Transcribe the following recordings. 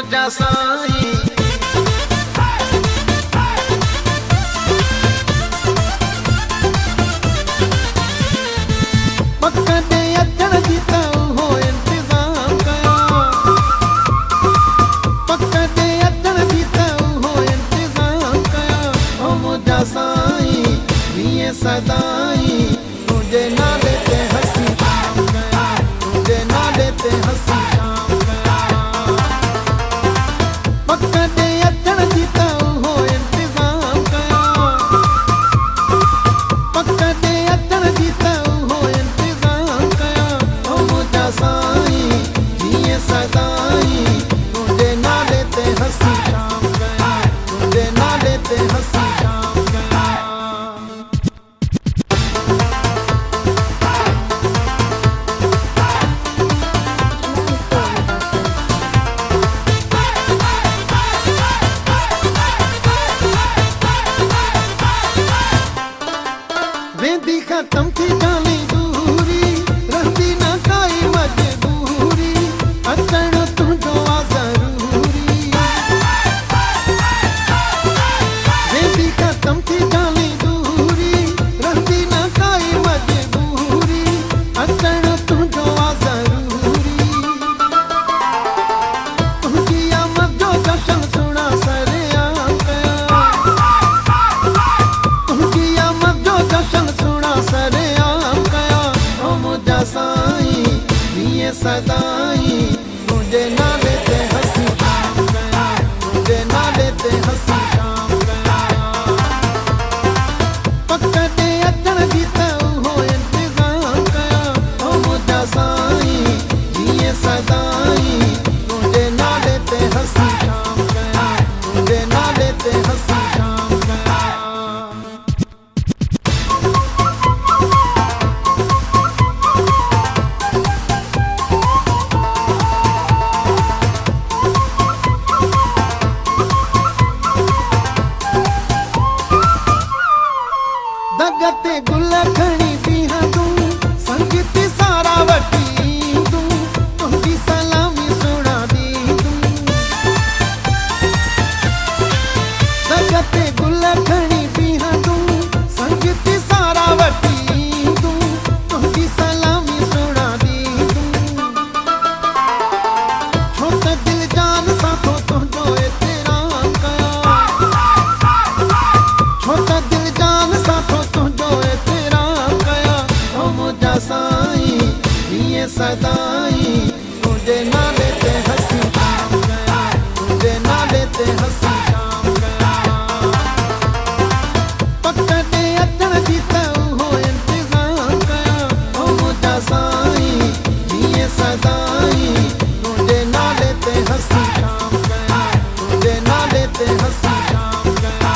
मुझा साईं पकड़े अचण जी त उहो इंतज़ाम कया पकड़े अचण जी त उहो इंतज़ाम कया ओ मुझा साईं हीअं सदाईं तुंहिंजे नाले ते हसी शाम कया तुंहिंजे नाले ते हसी शाम कया पकड़े अचण जी त उहो इंतज़ाम कया पकड़े अचण जी त उहो इंतज़ाम कया ओ मुझा साईं हीअं सदाईं तुंहिंजे नाले ते हसी शाम कया तुंहिंजे नाले ते हसी शाम कया वेंदी ख़त्म थी जानी दूरी रहंदी न काई मजबूरी अचण तुंहिंजो आहे ज़रूरी वेंदी ख़त्म थी जानी दूरी रहंदी न काई मजबूरी अचण तुंहिंजो आहे ज़रूरी तुंहिंजी आमद जो जशन सुहिणा सरेआम कया तुंहिंजी आमद जो जशन सुहिणा सरेआम कया ओ मुझा साईं हीअं सदाईं तुंहिंजे नाले ते हसी शाम कया तुंहिंजे नाले ते हसी शाम कया पकड़े अचण जी त उहो इंतज़ाम कया ओ मुझा साईं हीअं सदाईं तुंहिंजे नाले ते हसी शाम कया तुंहिंजे नाले ते हसी शाम कया दगते गुल खणी बीहां तूं संगीती सारा वठी तूं तुंहिंजी सलामी सुणा दी तूं दगते गुल खणी बीहां तूं संगीती सारा वठी तूं तुंहिंजी सलामी सुणा दी तूं छो त दिल जान सां थो तुंहिंजो एतिराम कया छो त दिल जान सां थो तुंहिंजो एतिराम कया ओ मुझा साईं हीअं सदाईं तुंहिंजे नाले ते हसी शाम कया तुंहिंजे नाले ते हसी शाम कया पकड़े अचण जी त उहो इंतज़ाम कया ओ मुझा साईं हीअं सदाईं तुंहिंजे नाले ते हसी शाम कया तुंहिंजे नाले ते हसी शाम कया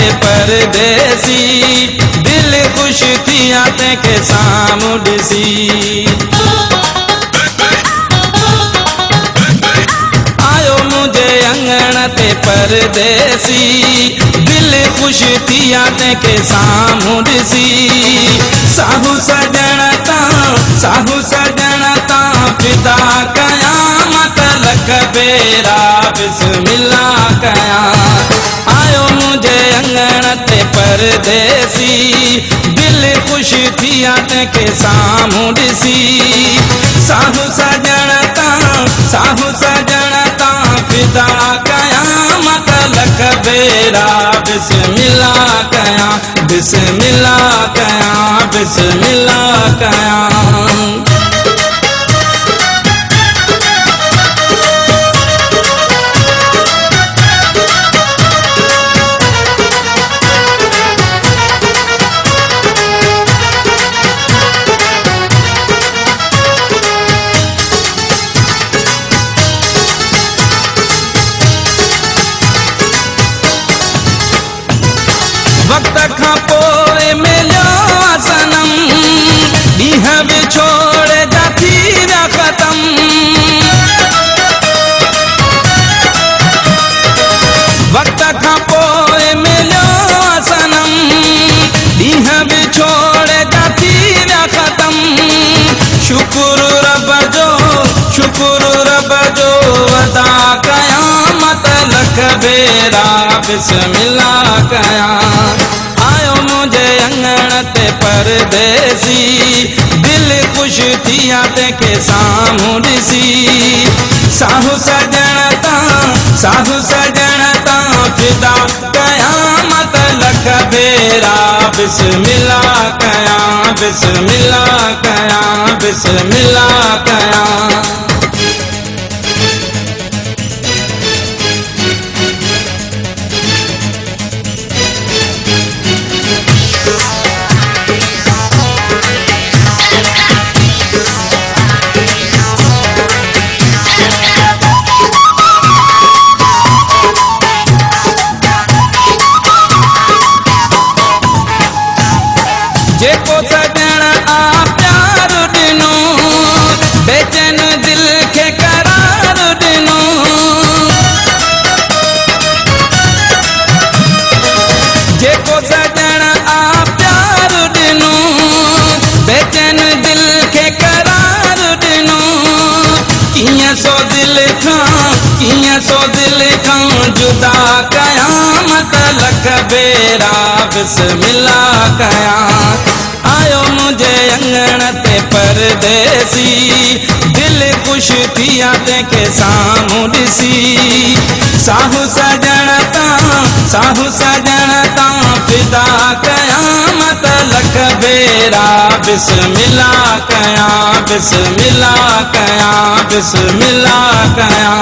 ते परदेसी, दिल खुश थिया ते के साम्हूं ॾिसी। आयो मुझे अंगण ते परदेसी, दिल खुश थिया ते के साम्हूं ॾिसी। साहू सजण तां फिदा कयां, मत लख बेरा बिस्मिल्लाह कयां। आयो मुझे अंगण ते परदेसी, दिल खुश थिया ते के साम्हूं ॾिसी। साहू सजण तां फिदा कयां, मत लख बेरा बिस्मिल्लाह कयां, बिस्मिल्लाह कयां, बिस्मिल्लाह कयां। वक्त खां पोइ मिलियो सनम, ॾींहं बि छोड़ जा थी विया ख़तम। वक्त खां पोइ मिलियो सनम, ॾींहं बि छोड़ जा थी विया ख़तम। शुक्र रब जो अदा कयां, मत लख बेरा बिस्मिल्लाह कयां। आयो मुझे अंगण ते परदेसी, दिल खुश थिया ते के साम्हूं ॾिसी। साहू सजण तां फिदा कयां, मत लख बेरा बिस्मिल्लाह कयां, बिस्मिल्लाह कयां, बिस्मिल्लाह कयां। जेको सजण आ प्यार ॾिनो, बेचैन दिल खे करार ॾिनो। जेको सजण आ प्यार ॾिनो, बेचैन दिल खे करार ॾिनो। कीअं सो दिल खां जुदा कयां, मत लख बेरा बिस्मिल्लाह कयां। आयो मुझे अंगण ते परदेसी, दिल खुश थिया ते के साम्हूं ॾिसी। साहू सजण तां फिदा कयां, मत लख बेरा बिस्मिल्लाह कयां, बिस्मिल्लाह कयां, बिस्मिल्लाह कयां।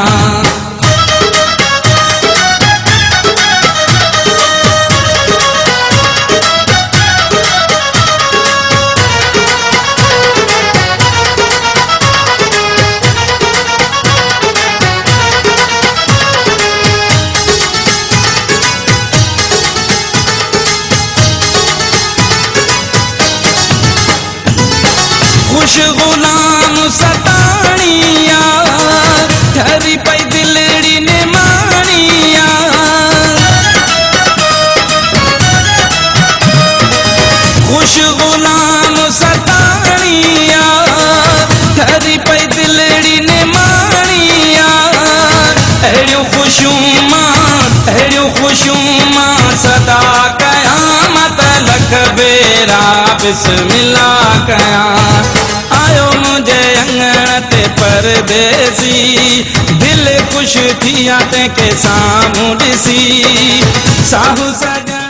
खुश गुलाम सताणिया, ठरी पई दिलड़ी निमाणिया। खुश गुलाम सताणिया, ठरी पई दिलड़ी निमाणिया। अहिड़ियूं ख़ुशियूं मां सदा कयां, मत लख बेरा बिस्मिल्लाह कयां। आयो मुझे अंगण ते परदेसी, दिल खुश थिया ते के साम्हूं ॾिसी। साहू सजण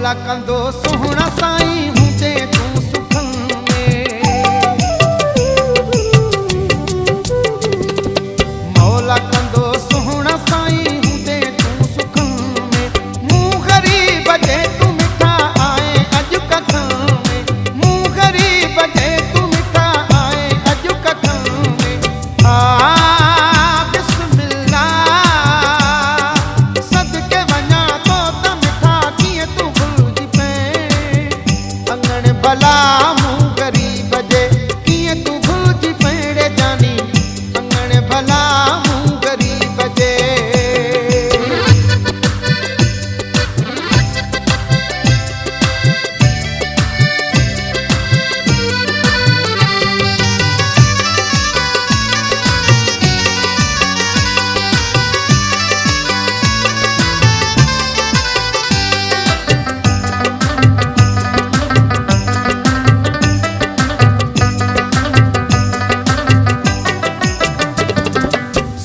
मौला कंदो सुहिणा साईं हूंदे तूं सुखनि में। मौला कंदो सुहिणा साईं हूंदे तूं सुखनि में। मूं ग़रीब जे तूं मिठा आए अॼु कथनि में। मूं ग़रीब जे तूं मिठा आए अॼु कथनि में। बिस्मिल्लाह सदके वञा तो त मिठा कीअं तूं भुलिजी पए। अंगण भला मूं ग़रीब जे कीअं तूं भुलिजी पए रे जानी। अंगण भला मूं ग़रीब जे।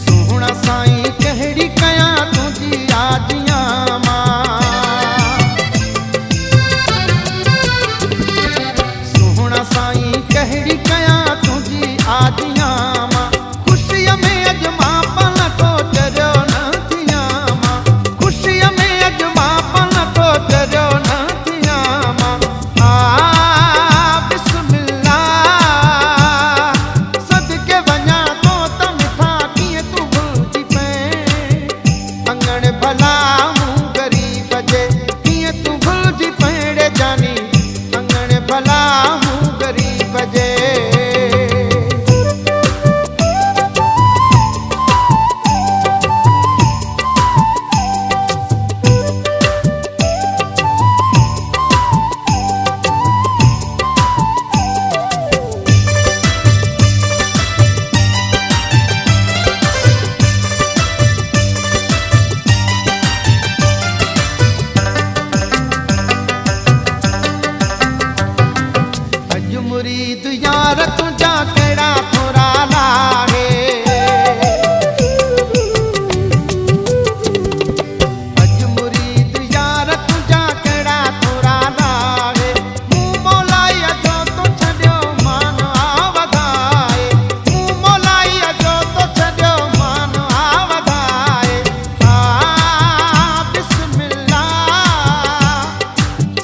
सुहिणा साईं कहिड़ी कयां तुंहिंजी आजियां मां। सुहिणा साईं कहिड़ी कयां तुंहिंजी आजियां मां। ख़ुशीअ में अॼु मां पलको चरियो न थियां मां। ख़ुशीअ में अॼु मां पलको चरियो न थियां मां। बिस्मिल्लाह सदके वञा तो त मिठा कीअं तूं भुलिजी पए। अंगण भला मूं ग़रीब जे कीअं तूं भुलिजी पए रे जानी। अंगण भला मूं ग़रीब जे। अॼु मुरीद यार तुंहिंजा कहिड़ा थोरा लाहे। अॼु मुरीद यार तुंहिंजा कहिड़ा थोरा लाहे। मूं मौलाईअ जो तो छॾियो मान आ वधाए। मूं मौलाईअ जो तो छॾियो मान आ वधाए। बिस्मिल्लाह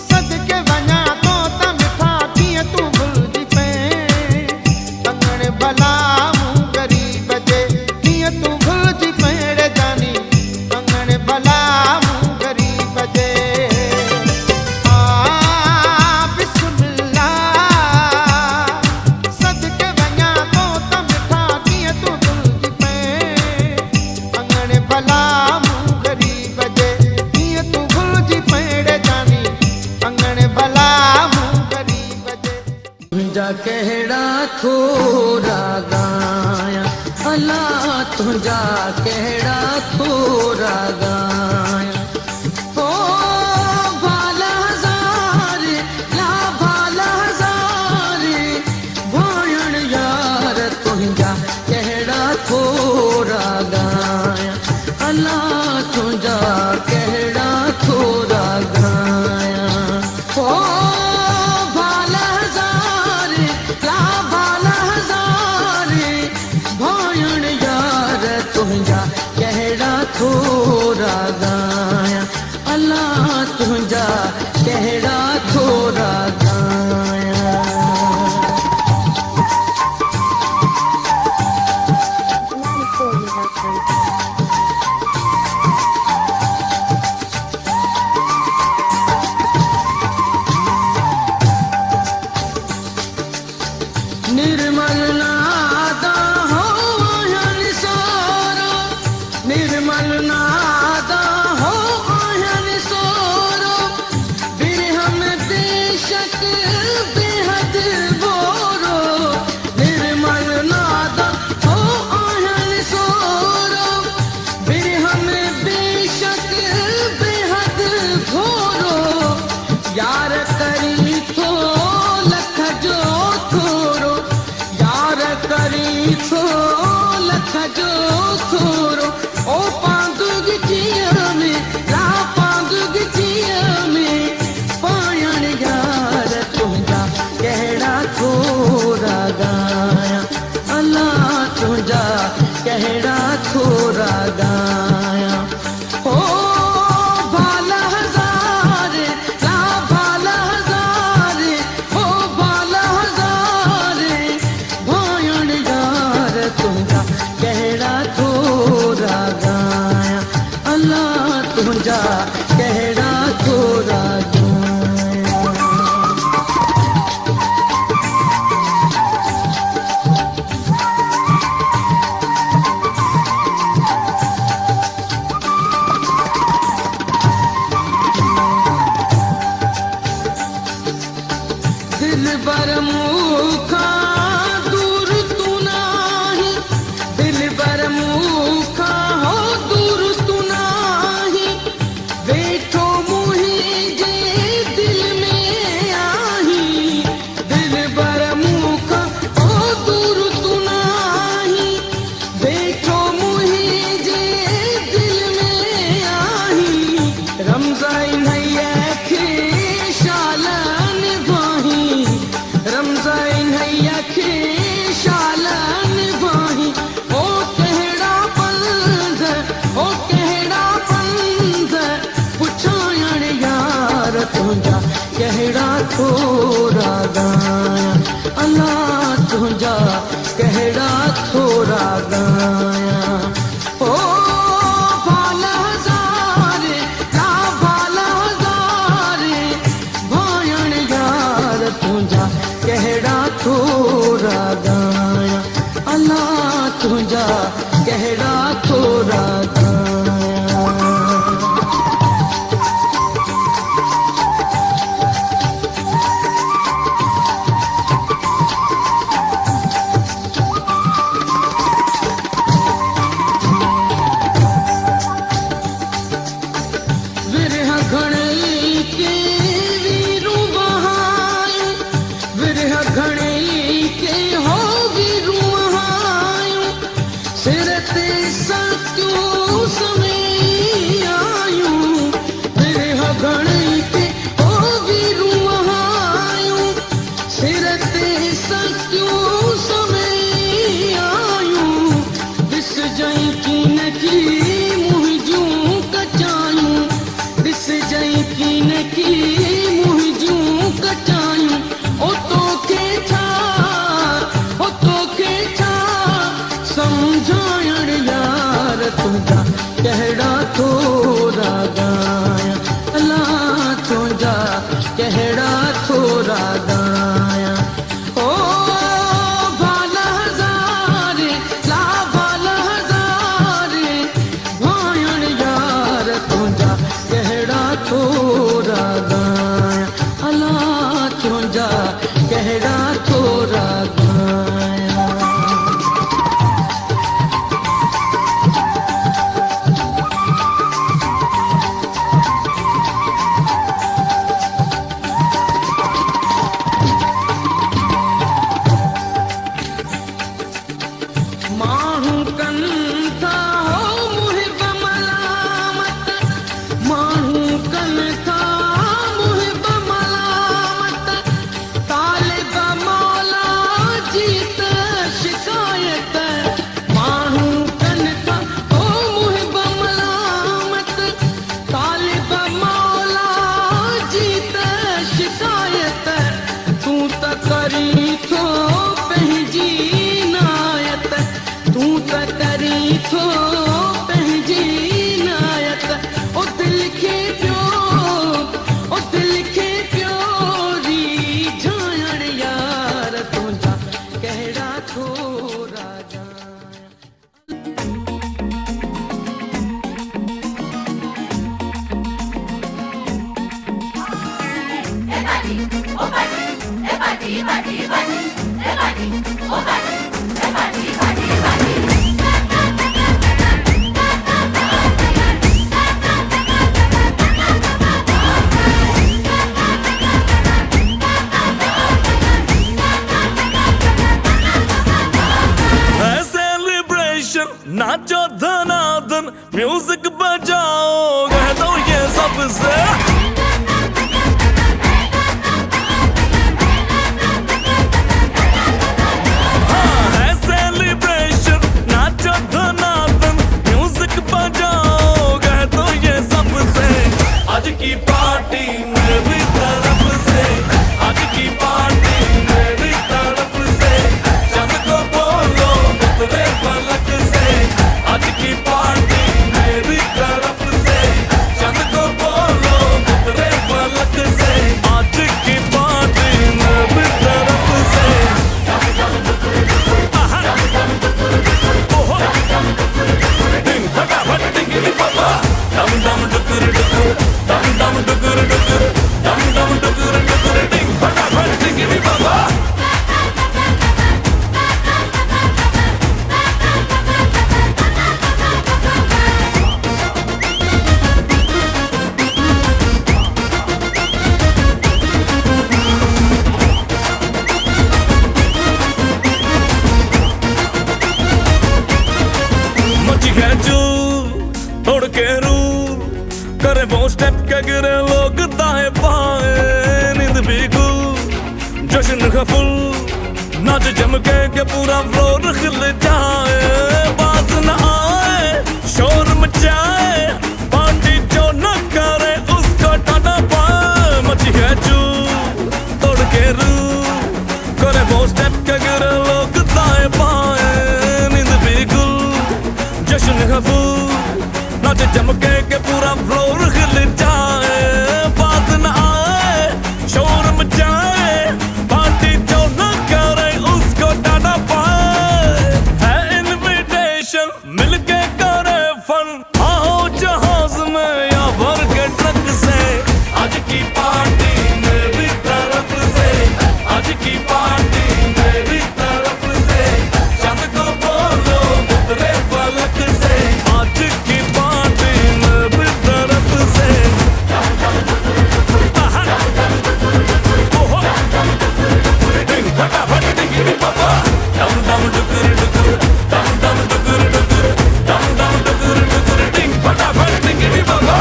सदके वञा तो त मिठा कीअं तूं भुलिजी पए। अंगण भला मूं ग़रीब जे कीअं तूं भुलिजी पए रे जानी। अंगण भला मूं ग़रीब जे। बिस्मिल्लाह सदके वञा तो त मिठा कीअं तूं भुलिजी पए। अंगण भला मूं ग़रीब जे कीअं तूं भुलिजी पए रे जानी। अंगण भला मूं ग़रीब जे। तुंहिंजा कहिड़ा थोरा गाया अल्लाह तुंहिंजा कहिड़ा थोरा गाया। ओ भाला हज़ार ला भाला हज़ार भायण यार तुंहिंजा कहिड़ा थोरा गाया। अल्लाह तुंहिंजा कहिड़ा थोरा गाया। ओ भाला हज़ार ला भाला कहड़ा थोरा दिल बर मुखा दूर तू नाही, दिल बर मुखा हो दूर तू नाही, बैठो मुही जे दिल में आही, दिल बर मुखा हो दूर तू नाही, बैठो मुही जे दिल में आही, रमज़ान हैया खे शालन बाही, रमज़ान हैया खे शालन बाही, ओ कहड़ा पंध, ओ कहड़ा पंध, पुछायण यार तुझा कहड़ा थोरा गाया, अल्लाह तुझा कहड़ा थोरा गाया, ओ भाला हज़ारे, ला भाला हज़ारे, भायण यार तुझा कहड़ा थोरा गाया, अल्लाह तुझा कहड़ा थोरा गाया। विरह घणे के वीरू बहाए, विरह घणे के हो वीरू बहाए, सिर ते सत्यूं समय आयूं, विरह घणे के हो वीरू बहाए, सिर ते सत्यूं समय आयूं, दिस जई की न की मुंहिंजूं कचायूं, दिस जई की न की मुंहिंजूं कचायूं, ओ तोखे छा, ओ तोखे छा समझायण यार तुझा कहड़ा थोरा गाया, अल्लाह तुझा कहड़ा थोरा गाया, ओ भाला हज़ारे, ला भाला हज़ारे, भायण यार तुझा कहड़ा थोरा गाया, अल्लाह तुझा कहड़ा थोरा गाया। माहू कंथा हो मुहिब मलामत, माहू कंथा मुहिब मलामत, तालिब मौला जीत शिकायत, माहू कंथा हो मुहिब मलामत, तालिब मौला जीत शिकायत, तू त करी थो पंहिंजी नायत, तू त करी थो पंहिंजी नायत, ओ दिल खे पियो, ओ दिल खे पियो रीझायण यार तुझा कहड़ा थोरा गाया। नाचो धनाधन म्यूजिक बजाओ कह दो ये सबसे आज की पार्टी मेरी तरफ से, आज की पार्टी मेरी तरफ से, चंद को बोलो उतरे पलक से, आज की पार्टी मेरी तरफ से, चंद को करे वो स्टेप के गिरे लोग दाएं बाएं, नींद भी गुल जश्न का फुल, नाच जम के पूरा फ्लोर खिल जाए, बात न आए शोर मचाए, पार्टी जो न करे उसको टाटा पाए, मची है चू तोड़ के रू, करे वो स्टेप के गिरे लोग दाएं बाएं, नींद भी गुल जश्न का फुल, नाच जम के पूरा फ्लोर खिल जाए, बात न आए शोर मचाए, पार्टी जो न करे उसको टाटा पाए, है इनविटेशन मिलके करे फन, आओ जहाज में या भर के ट्रक से, आज की पार्टी मेरी तरफ से, आज की पार्टी मेरी तरफ से, चांद को बोलो उतरे फलक से, आज की पार्टी मेरी तरफ से, ओहो डिंग फटाफट डिंगी पापा, डम डम डुकुर डुकुर, डम डम डुकुर डुकुर, डम डम डुकुर डुकुर, डिंग फटाफट डिंगी पापा।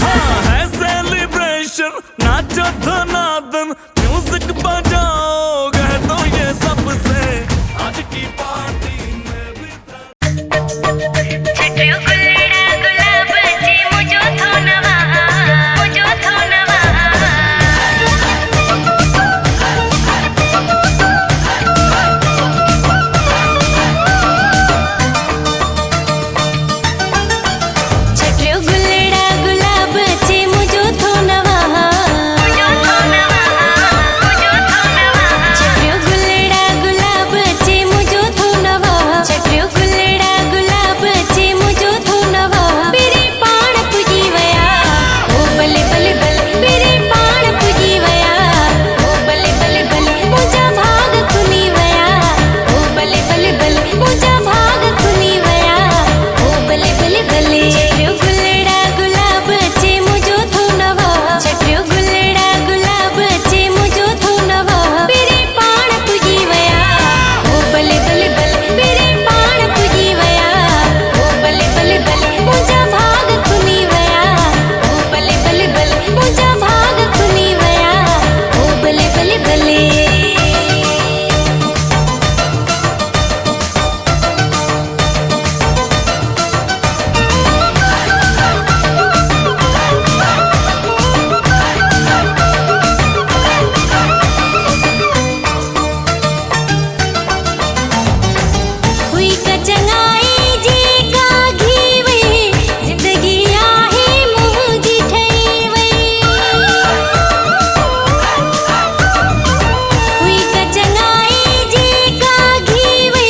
हाँ है सेलिब्रेशन, नाचो धनादन, म्यूजिक बजाओ कह दो ये सबसे, आज की पार्टी में भी छटियो गुलड़ा गुलाबाचे मुजो थोनवा, मुजो थोनवा, छटियो गुलड़ा गुलाबाचे मुजो थोनवा, मुजो थोनवा, मुजो थोनवा, छटियो गुलड़ा गुलाबाचे मुजो थोनवा, छटियो गुलड़ा गुलाबाचे मुजो थोनवा, मेरे पाण पुजी वया, ओ बले बले बले, मेरे पाण पुजी वया, ओ बले बले बले, मुझा भाग खुली वया, ओ बले बले बले, मुझा भाग खुली वया, ओ बले बले बले, छटियो गुलड़ा गुलाबाचे मुजो थोनवा, छटियो गुलड़ा गुलाबाचे मुजो थोनवा, मेरे पाण पुजी वया, ओ बले बले बले, मेरे पाण पुजी वया, ओ बले बले बले, मुझा भाग खुली वया, ओ बले बले बले, मुझा भाग खुली वया, ओ बले बले बले। हुई कचनाई जी का घीवे, जिंदगी आहे मुंहिंजी ठही वई, हुई कचनाई जी का घीवे,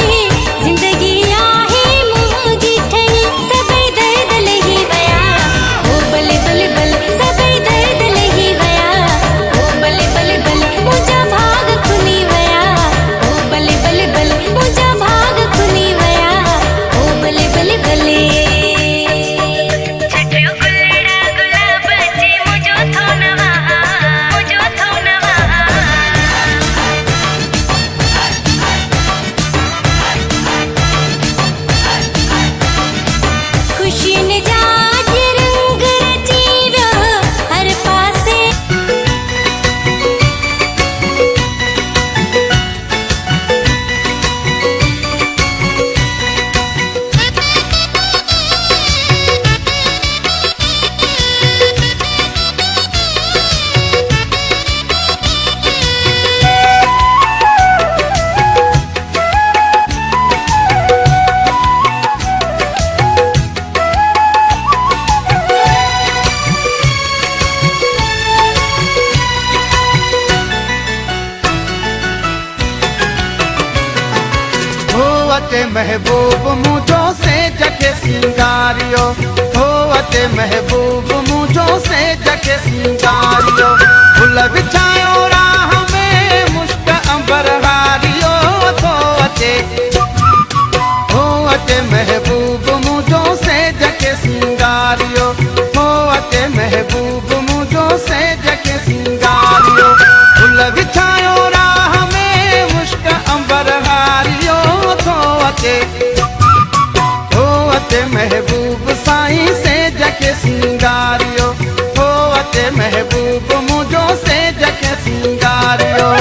जिंदगी आहे मुंहिंजी ठही, सभई दर्द लही वया, ओ बले बले बले, सभई दर्द लही वया, ओ बले बले बले, मुझा भाग खुली वया, ओ बले बले बले, मुझा भाग खुली वया, ओ बले बले बले। छटियो गुलड़ा गुलाबाचे मुजो थोनवा, मुजो थोनवा, खुशी ने जाज रंग रची विया हर पासे, अचे महबूब मुझो महबूब मुझो से जके सिंगारियो फुल बिछायो राह में मुश्क अंबर हारियो तो अचे महबूब मुझो से जके सिंगारियो हो अचे महबूब मुझो से जके सिंगारियो फुल बिछायो राह में मुश्क अंबर हारियो तो अचे महबूब साईं से जके सिंगारियो हो अचे महबूब मुझो से जके सिंगारियो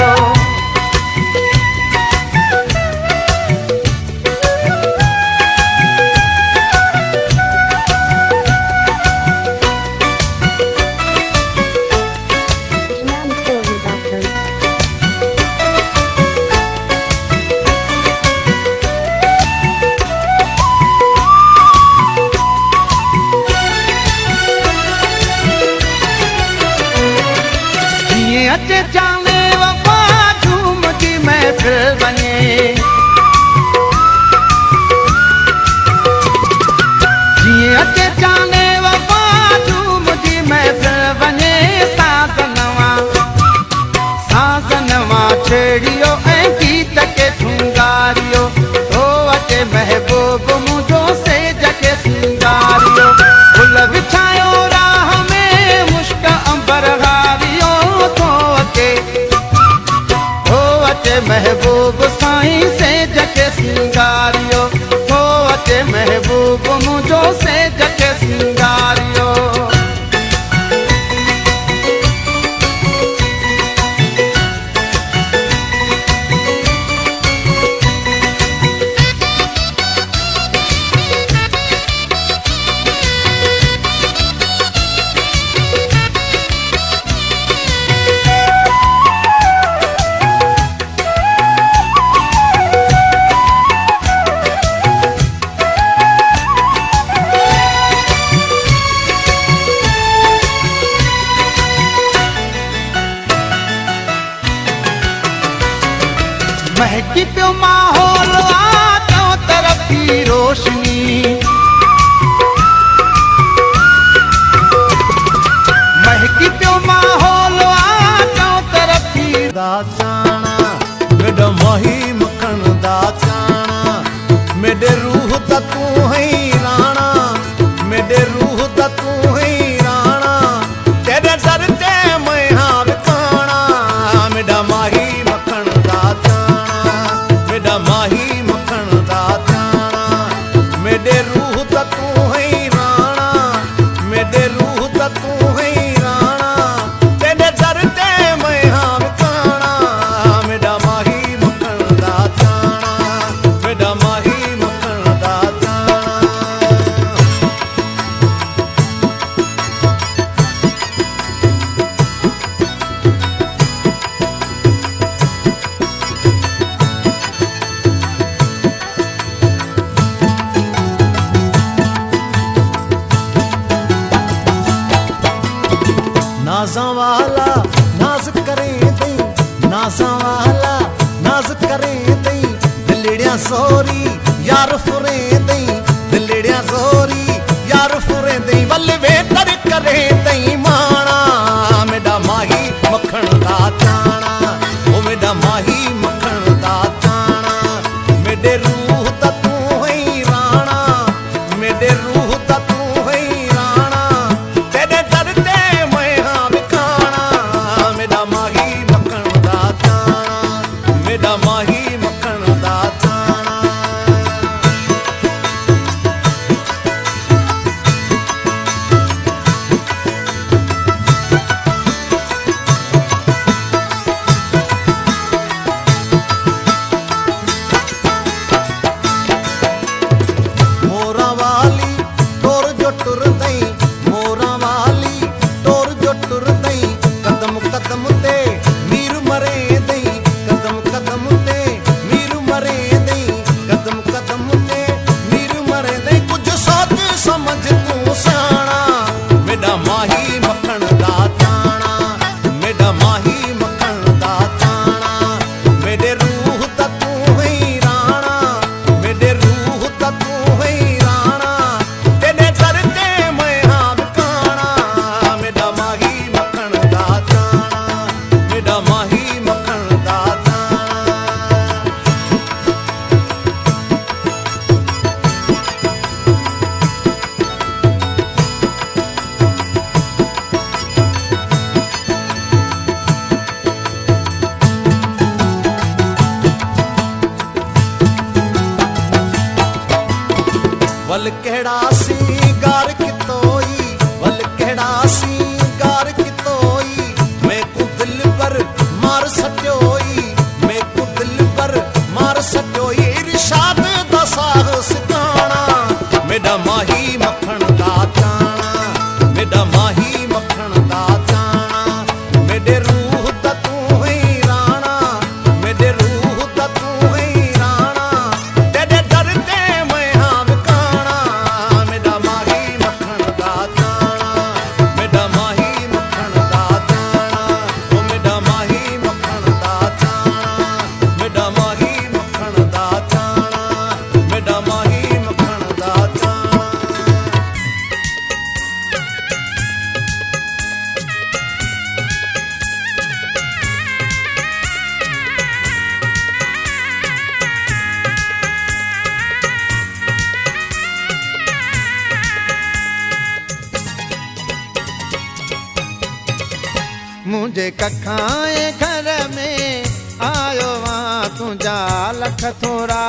अचे जाने वफा झूम की महफिल बने जिए अचे जाने वफा झूम की महफिल बने साजनवा छेड़ियो ऐं गीत के ठुंगारियो तो अचे महबूब मुझो से जके सिंगारियो फुल बिछायो राह में मुश्क अंबर हारियो महबूब साईं से जके सिंगारियो हो अचे महबूब मुझो से जके सिंगारियो महकी पियो माहौल आतो तरफ की रोशनी महकी पियो माहौल आतो तरफ की दाचाना मेरा माही मखन दाचाना मेरे रूह दा तू है राणा मेरे रूह दा तू है राणा तेरे दर ते मैं हाँ विखाना मेरा माही मखन दाचाना मेरा माही मखन दाचाना मेरे रूह दा तू है राणा मेरे रूह दा तू है राणा तेरे दर ते मैं हाँ विखाना मेरा माही मखन दाचाना मेरा माही मखन दाचाना नाज़ा वाला नाज करें दई नाज़ा वाला नाज करें दई दिलड़ियां सोरी यार फुरे दई दिलड़ियां सोरी यार फुरे दई वल वे तर करें दई माना मेरा माही मखन दा चाना ओ मेरा माही मखन दा चाना मेरे रूह दा तू है राणा मेरे रूह दा तू है राणा तेरे दर ते मैं हाँ विखाना मेरा माही मखन दा चाना मेरा माही मखन दा चाना केड़ा सिंगार कितोई वल केड़ा सिंगार कितोई मैं को दिल पर मार सटोई मैं को दिल पर मार सटोई इरशाद दा साग सिताना मेरा माही मखण दा जाना मेरा माही मखण दा जाना मेरे रूह दा तू ही राणा मेरे रूह दा तू ही राणा तेरे दर ते मैं हां विकाना मेरा माही मखण दा जाना मेरा माही मखण दा जाना ओ मेरा माही मखण दा जाना मेरा माही मखण दा जाना मेरा माही मखण दा जाना मुझे कखाए घर में आयो वहाँ तुझा लख थोरा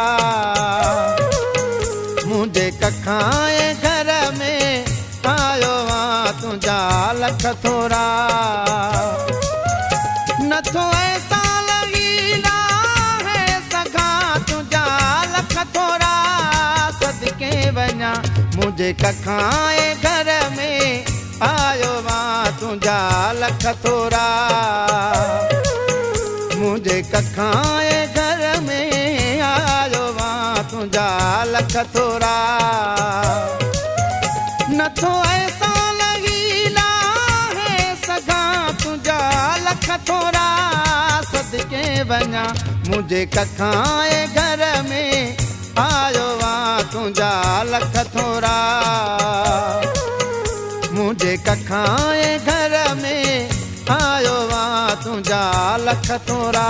मुझे कखाए घर में आयो वहाँ तुझा लख थोरा न तो ऐसा लगीला है सखा तुझा लख थोरा सदके बना मुझे कखाए घर में आयो वहाँ तुझा लख थोरा मुझे कखाए घर में आयो वहाँ तुझा लख थोरा न तो ऐसा लगीला है सगा तुझा लख थोरा सदके बना मुझे कखाए घर में आयो वहाँ तुझा लख थोरा मुझे कखाए घर में आयो वहाँ तुझा लख थोरा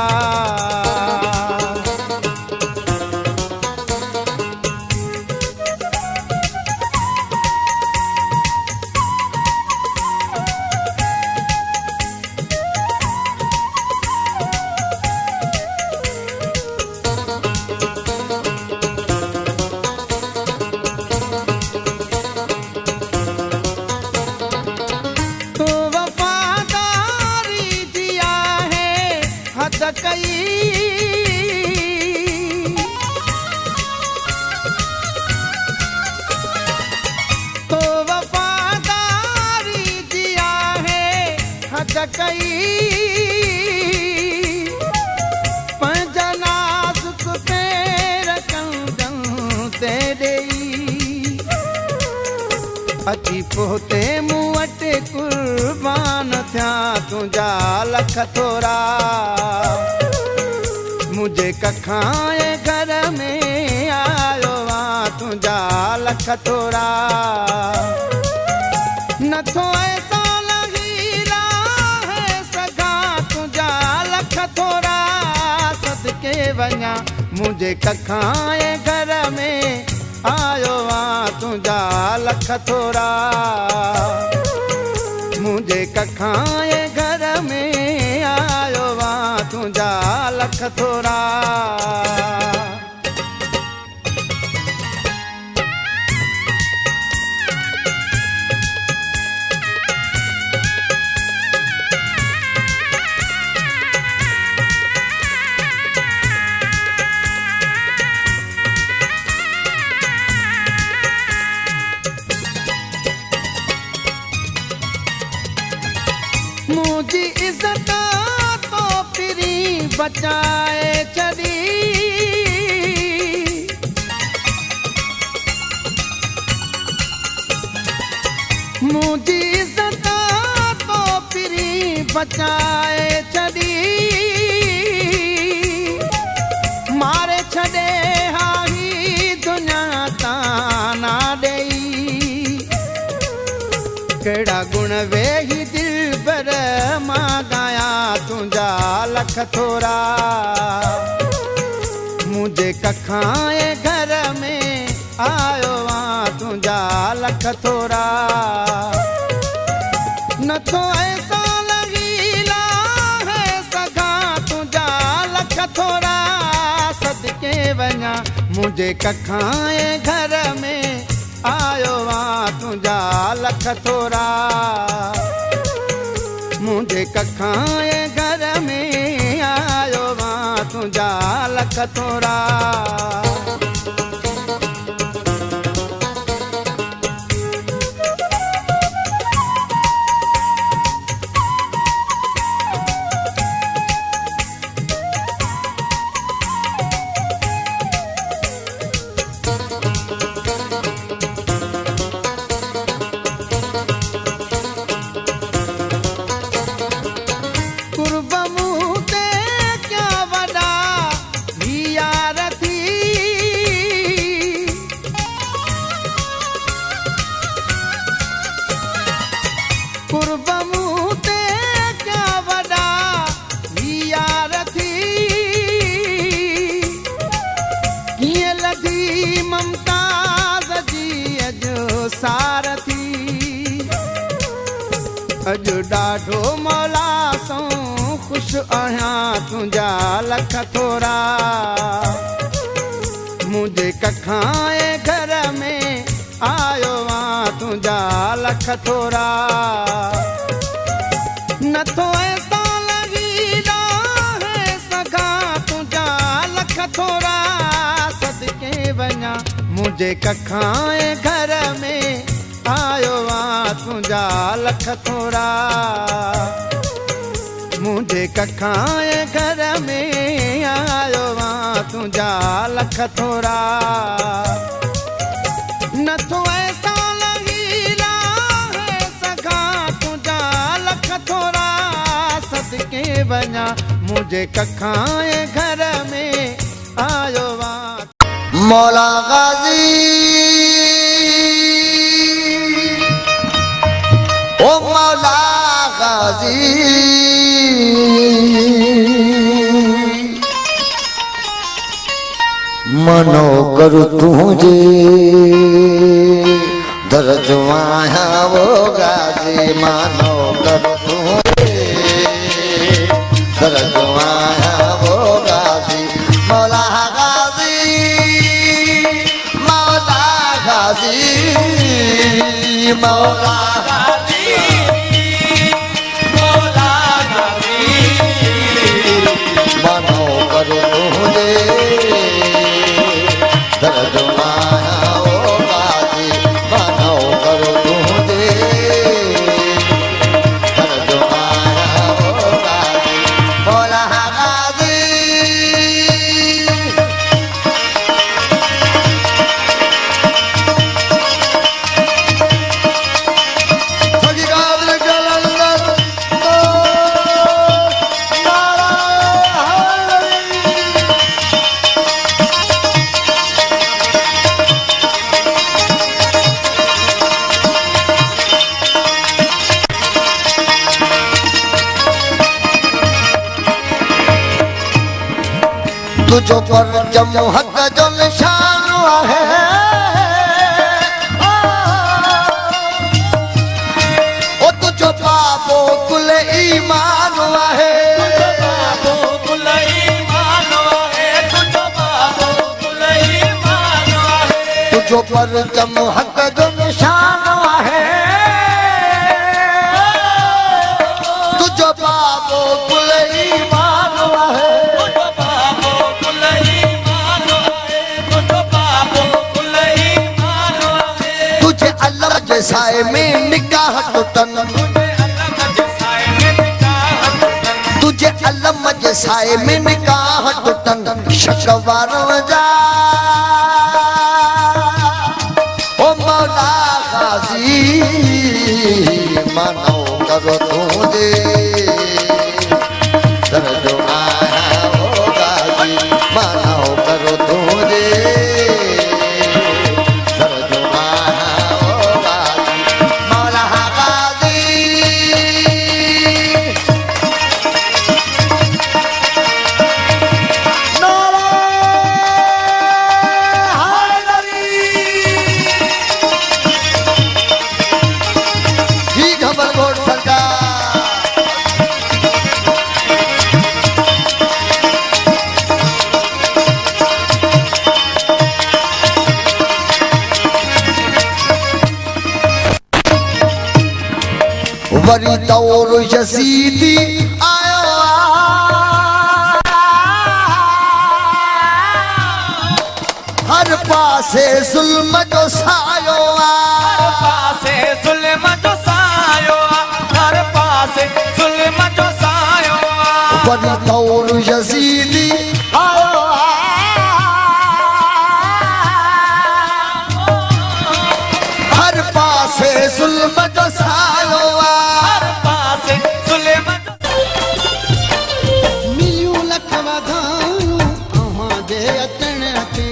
तो वफादारी दिया है हद कई तो वफादारी दिया है हद कई पंजनाजुक पैर कंदन तेरे अची पोते मूं वटि कुर्बान थिया तुझा लख थोरा मुझे कखाए घर में आयो वहाँ तुझा लख थोरा न तो ऐसा लगीला है सगा तुझा लख थोरा सदके वना मुझे कखाए घर में आयो वहाँ तुझा लख थोरा मुझे कखाए घर में आयो वहाँ तुझा लख थोरा मुझी इज्जत तो फिरी बचाए चली मुझी इज्जत तो फिरी बचाए चली मारे छड़े हाही दुनिया ताना देई केड़ा गुण वेही दिल पर मां गाया तुझा लख थोरा मुझे कखाए घर में आयो वहाँ तुझा लख थोरा न तो ऐसा लगीला है सगा तुझा लख थोरा सदके वना मुझे कखाए घर में आयो आ तुझा लख थोरा मुझे कखाए घर में आयो आ तुझा लख थोरा अज ॾाढो मौला सो ख़ुशि आहियां तुंहिंजा लख थोरा मुंहिंजे कखाए घर में आयो आ तुंहिंजा लख थोरा नथो ऐसा लॻी रहे सघां तुंहिंजा लख थोरा सदके वञा मुंहिंजे कखाए घर में आयो आ तुंहिंजा लख थोरा मुंहिंजे कखाए घर में आयो आ तुंहिंजा लख थोरा नथो ऐसा लॻी रहे सघां तुंहिंजा लख थोरा सदके वञा मुंहिंजे कखाए घर में आयो आ मौला गाज़ी ओ मौला गाज़ी मनो करू तुझे दर्द आया वो गाज़ी मनो करू तुझे दर्द आया वो गाज़ी मौला गाज़ी मौला गाज़ी मौला दर्द आया ओ गाज़ी मनो करो तुझे दर्द आया ओ गाज़ी मौला गाज़ी सगी गाज़ी गलंदर तुझो पर जमो हक जो निशान है ओ तुझो बाबो कुल ईमान है तुझो पर जमो हक जो निशान है तुझो बाबो कुल ईमान है साए में निकाह टूटन तुझे अलम जे साए में निकाह टूटन शकवार जा ओ मौला गाज़ी मनो करो तुझे दर्द आया ओ गाज़ी मनो करो तुझे वरी दौर यजीदी आयो हर पासे जुल्म जो सायो हर पासे जुल्म जो सायो हर पासे जुल्म जो सायो वरी दौर यजीदी आयो हर पासे जुल्म जो सायो हर पासे जुल्म जो मिलियूं लख वाधायूं अव्हां जे अचण ते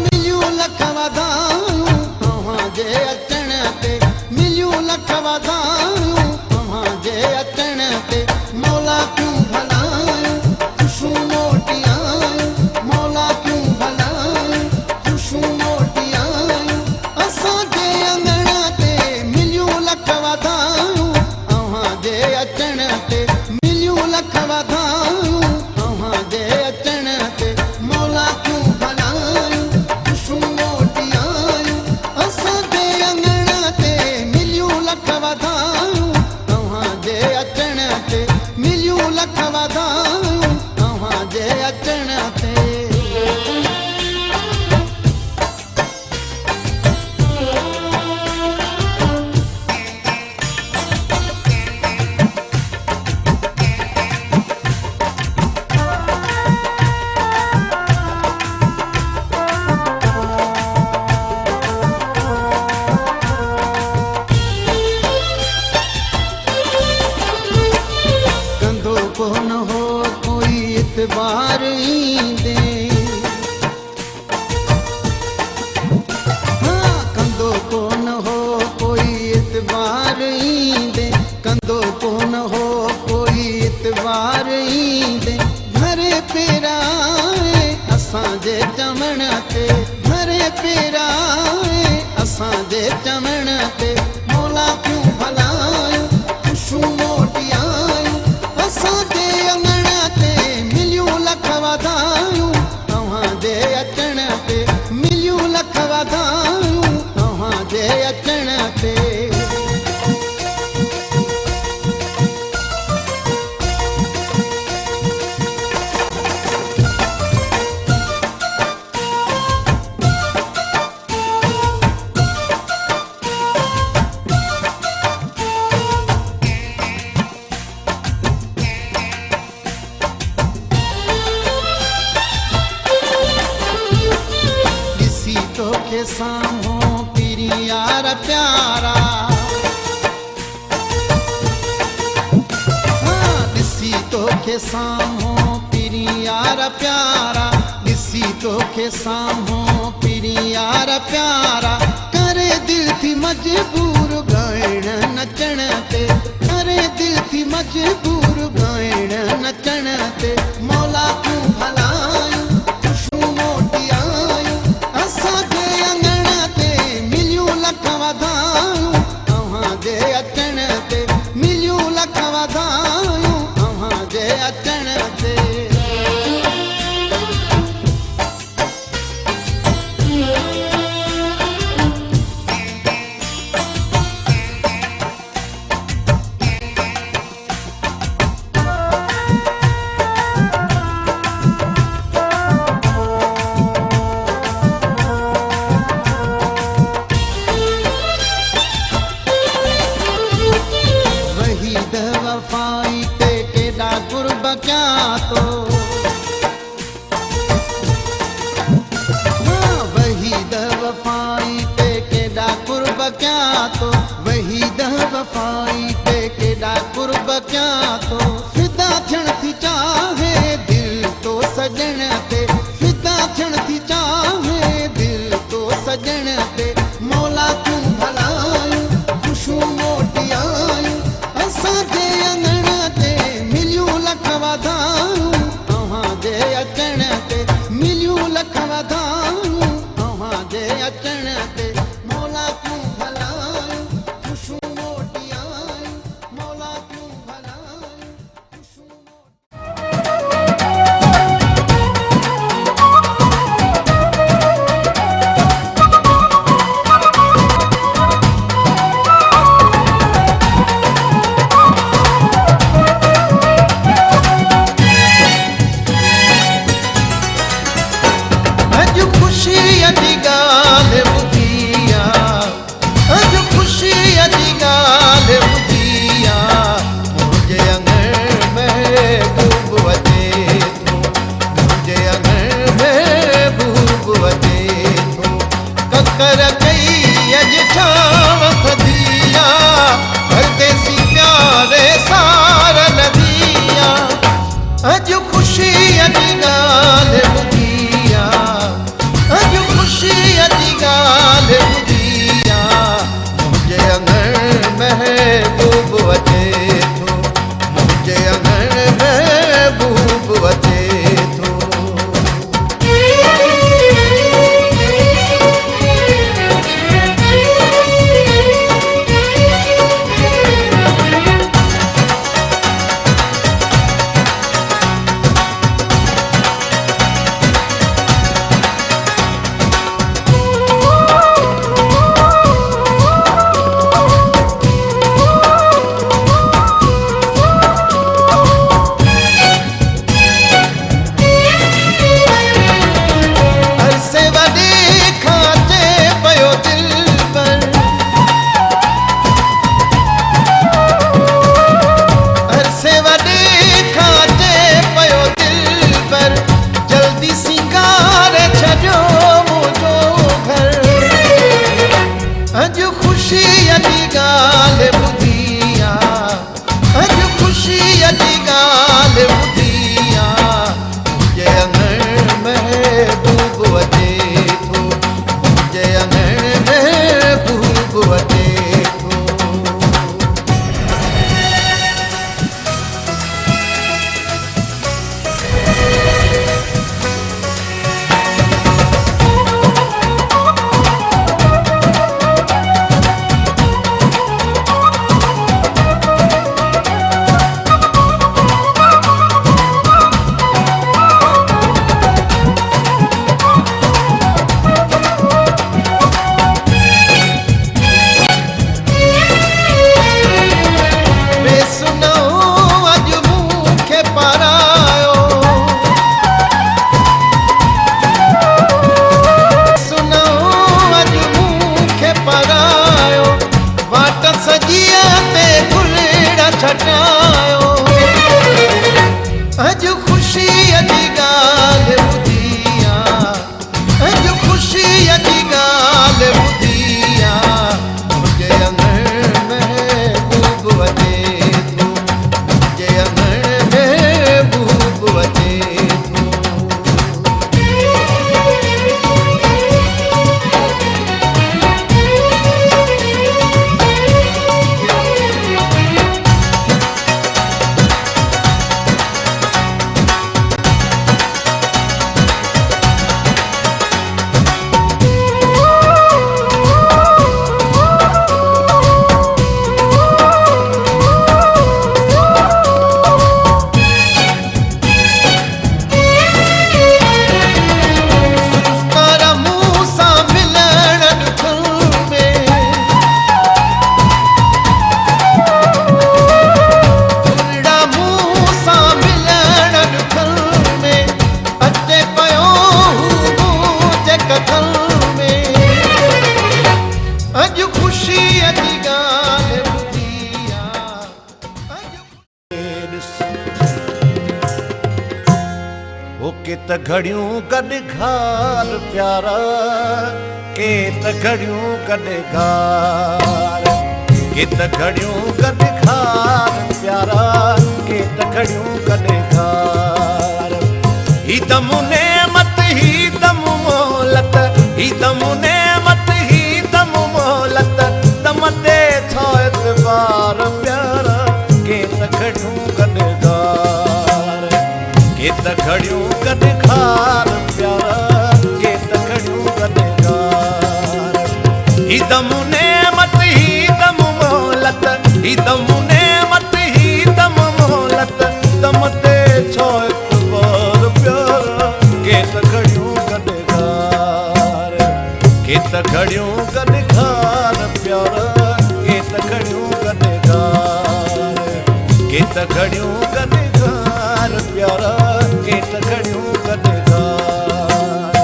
मिलियूं लख वाधायूं अव्हां जे अचण ते मिलियूं लख वाधायूं अव्हां जे अचण ते मौला क्यों भलायूं ख़ुशूं मोटी आयूं मौला क्यों भलायूं ख़ुशूं मोटी आयूं असां जे अंगण ते मिलियूं लख वाधायूं अव्हां जे अचण ते मिलियूं लख वाधायूं अव्हां जे अचण ते मौला क्यों भलायूं ख़ुशूं मोटी आयूं असां जे अंगण ते मिलियूं लख वाधायूं अव्हां जे अचण ते मिलियूं लख वाधायूं अव्हां जे अचण ते कंदो कोन हो कोई इतबार ईंदे कंदो कोन हो कोई इतबार ईंदे कंदो कोन हो कोई इतबार ईंदे घरे पेराए असांजे चमण ते घरे पेराए असांजे चमण ते मौला क्यों भलायूं ख़ुशूं मोटी आयूं असांजे अंगण ते मिलियूं लख वाधायूं अव्हां जे अचण ते मिलियूं लख वाधायूं अव्हां जे अचण ते ॾिसी तोखे साम्हूं पीरी यार प्यारा ॾिसी तोखे साम्हूं पीरी यार प्यारा ॾिसी तोखे साम्हूं पीरी यार प्यारा करे दिल थी मजबूर ॻाइण नचण ते करे दिल थी मजबूर ॻाइण नचण ते मौला क्यों भलायूं ख़ुशूं मोटी आयूं असांजे अंगण ते मिलियूं लख वाधायूं अव्हां जे अचण ते मिलियूं लख वाधायूं अव्हां जे अचण ते वहीद वफाई ते केॾा कुर्ब कयां तो वहीद वफाई ते केॾा कुर्ब कयां तो वहीद वफाई ते केॾा कुर्ब कयां तो फिदा थियण थी चाहे दिल तो सजण ते फिदा थियण थी चाहे दिल तो सजण ते मौला क्यों भलायूं ख़ुशूं मोटी आयूं असांजे अंगण ते मिलियूं लख वाधायूं अव्हां जे अचण ते मिलियूं लख वाधायूं अव्हां जे अचण ते मौला क्यों भलायूं ख़ुशूं मोटी आयूं मौला क्यों भलायूं ख़ुशूं मोटी जी ॻाल्हि ॿुधी आहे अॼु ख़ुशीअ जी ॻाल्हि ॿुधी आहे मुंहिंजे अंगण महबूब अचे थो मुंहिंजे अंगण महबूब अचे थो ककर कई अॼु छांव थधी आहे परदेसी प्यारे सार नदी आहे अॼु ख़ुशीअ जी ॻाल्हि ॿुधी आहे अॼु ख़ुशीअ जी ॻाल्हि ॿुधी आहे मुंहिंजे अंगण महबूब अचे थो मुंहिंजे अंगण महबूब अचे थो अॼु ख़ुशीअ जी ॻाल्हि ॿुधी आहे अॼु ख़ुशीअ जी ॻाल्हि ॿुधी आहे मुंहिंजे अंगण महबूब अचे थो मुंहिंजे अंगण महबूब अचे थो छटायो अॼु ख़ुशीअ जी ॻाल्हि ॿुधी आहे अॼु ख़ुशीअ जी ॻाल्हि ॿुधी आहे मुंहिंजे अंगण महबूब अचे थो मुंहिंजे अंगण महबूब अचे थो त घड़ियूं गॾु घार प्यारा के त घड़ियूं गॾु घार के त घड़ियूं गॾु घार प्यारा के त घड़ियूं गॾु घार ही दम नेमत ही दम मोहलत ही दम नेमत ही दम मोहलत दम ते छा एतबार प्यारा के त घड़ियूं गॾु घार के त घड़ियूं गॾु घार प्यारा के त घड़ियूं गॾु घार ही दम नेमत ही दम मोहलत ही दम नेमत ही दम मोहलत दम ते छो एतबार प्यारा के त घड़ियूं गॾु घार के त घड़ियूं गॾु घार प्यारा के त घड़ियूं गॾु घार के त घड़ियूं गॾु घार प्यारा के त घड़ियूं गॾु घार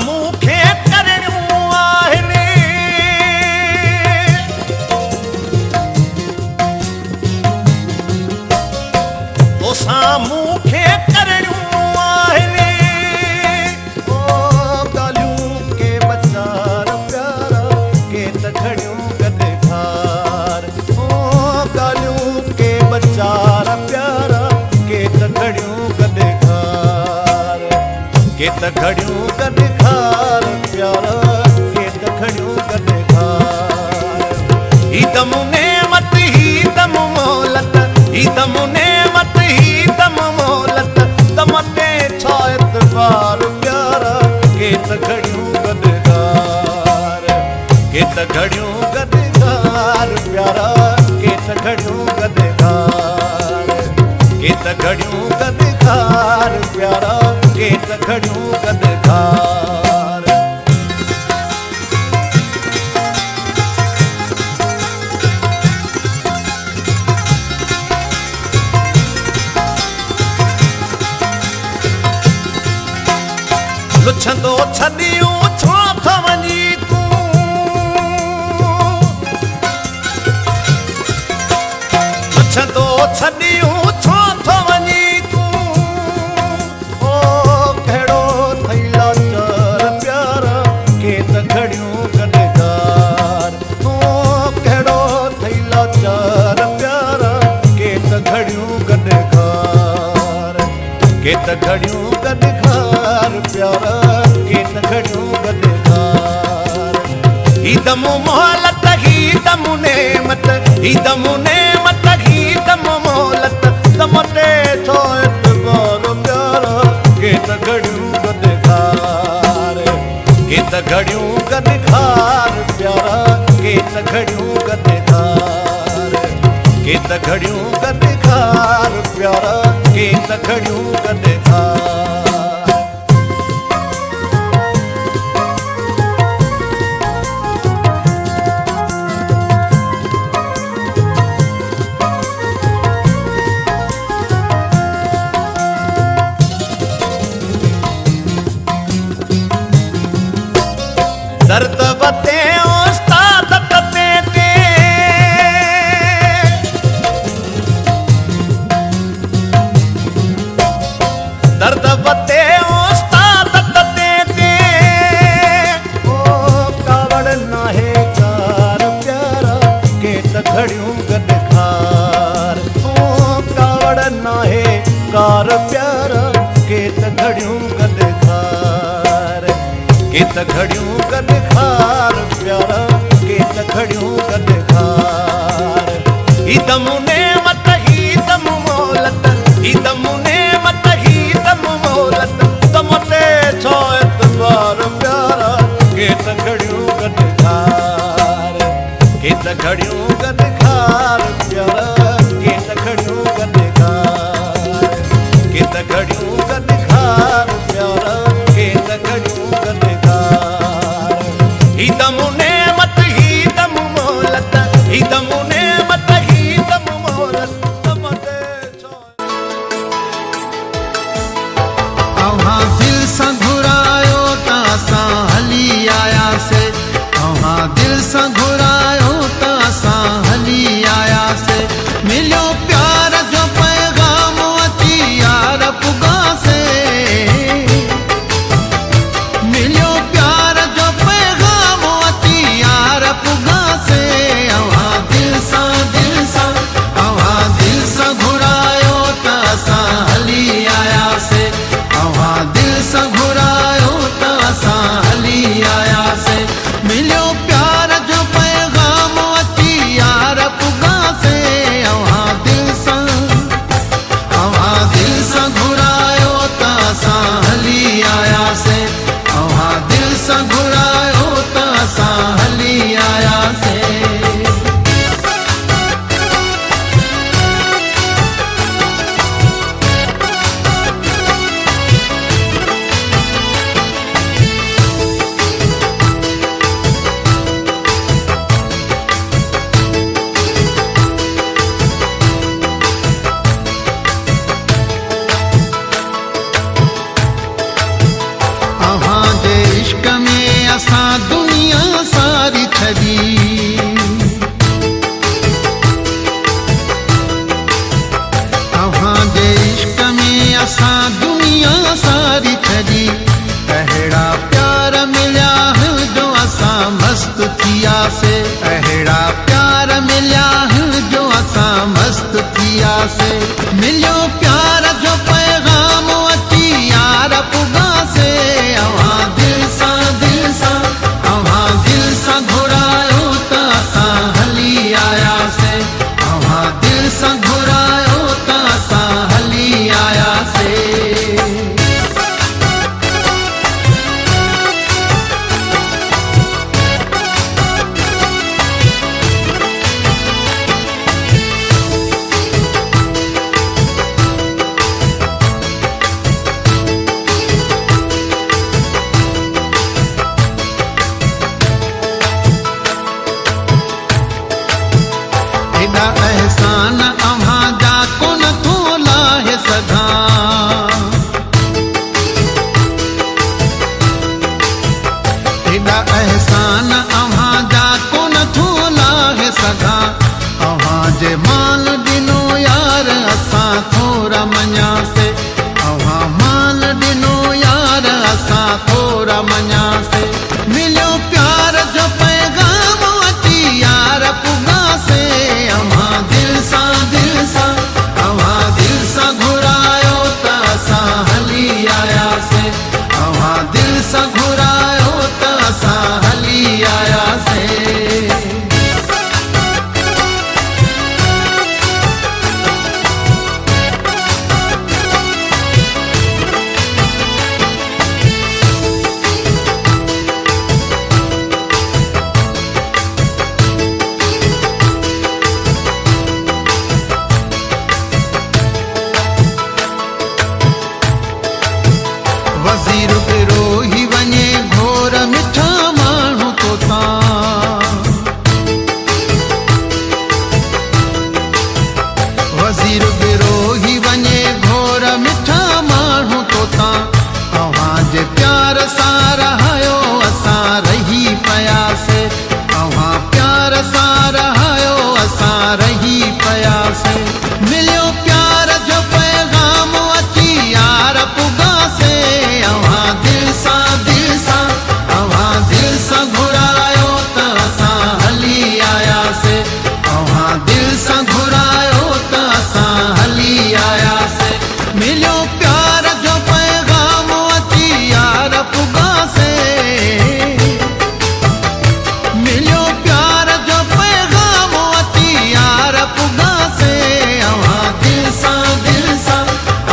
मूंखे करणियूं आहिनि तोसां मूंखे करणियूं आहिनि ओ ॻाल्हियूं के बचार प्यारा के त घड़ियूं गॾकार ओ ॻाल्हियूं के बचार प्यारा के त घड़ियूं गॾकार के त घड़ियूं गॾकार प्यारा के त घड़ियूं गॾकार ही दम नेमत ही दम मोहलत ही दम नेमत ही दम मोहलत दम ते छा एतबार प्यारा के त घड़ियूं गॾकार के त घड़ियूं गॾकार प्यारा के त घड़ियूं गॾकार के त घड़ियूं गॾकार प्यारा के त घड़ियूं गॾकार लुछंदो छॾियूं छो त वञी तूं लुछंदो छॾियूं छो त वञी तूं ओ कहिड़ो थई लाचार प्यारा के त घड़ियूं गॾकार ओ कहिड़ो थई लाचार प्यारा के त घड़ियूं गॾकार के त घड़ियूं गॾकार प्यारा के त घड़ियूं गॾकार ही दम मोहलत ही दम नेमत ही दम नेमत ही दम मोहलत दम ते छो एतबार प्यारा के त घड़ियूं गॾकार के त घड़ियूं गॾकार प्यारा के त घड़ियूं गॾकार के त घड़ियूं गॾकार प्यारा के त घड़ियूं गॾकार दर्द वते उस्ताद ते दर्द वते उस्ताद ते ओ कावड़ नाहे कार प्यारा के त घड़ियूं गॾकार ओ कावड़ नाहे कार प्यारा के त घड़ियूं गॾकार के त घड़ियूं गॾकार प्यारा के त घड़ियूं गॾकार ही दम नेमत ही दम मोहलत ही दम नेमत ही दम मोहलत दम ते छो एतबार प्यारा के त घड़ियूं गॾकार के त घड़ियूं गॾकार प्यारा के त घड़ियूं गॾकार के त घड़ियूं गॾकार प्यारा के त घड़ियूं गॾकार ही दम नेमत ही दम मोहलत ही दम नेमत ही दम मोहलत दम ते छो अव्हां दिल सां घुरायो त असां हली आयासीं अव्हां दिल सां घुरायो त असां हली आयासीं मिलियो प्यार जो पैगाम अची यार पुगार असां दुनिया सारी छॾी अहिड़ा प्यार मिलिया जो असां मस्त थियासे अहिड़ा प्यार मिलिया जो असां मस्त थियासे मिलियो प्यार जो पैगाम अची यार पुगासे अवां दिल सां अवां दिल सां घुरायो त असां हली आयासे अवां दिल सां घुरायो त असां हली आयासे एॾा एहसान अव्हां जा कोन थो लाहे सघां एॾा एहसान अव्हां जा कोन थो लाहे सघां अव्हां जे माल ॾिनो यार असां थोरा मञासे अव्हां माल ॾिनो यार असां थोरा मञासे मिलियो प्यार जो पैगाम अची यार पुगासे अव्हां दिल सां अव्हां दिल सां घुरायो त असां हली आयासे अव्हां दिल सां घुरायो त असां हली आयासे वज़ीर बिरोही वञे घोर मिठा माण्हू तोता वज़ीर बिरोही वञे घोर मिठा माण्हू तोता अव्हां जे प्यार सां रहायो असां रही पयासे अव्हां प्यार सां रहायो असां रही पयासे मिलियो प्यार जो पैगाम अची यार पुगासे अव्हां दिल सां अव्हां दिल सां घुरायो त असां हली आयासे अव्हां दिल सां घुरायो त असां हली आयासे मिलियो प्यार जो पैगाम अची यार पुगासे मिलियो प्यार जो पैगाम अची यार पुगासे अव्हां दिल सां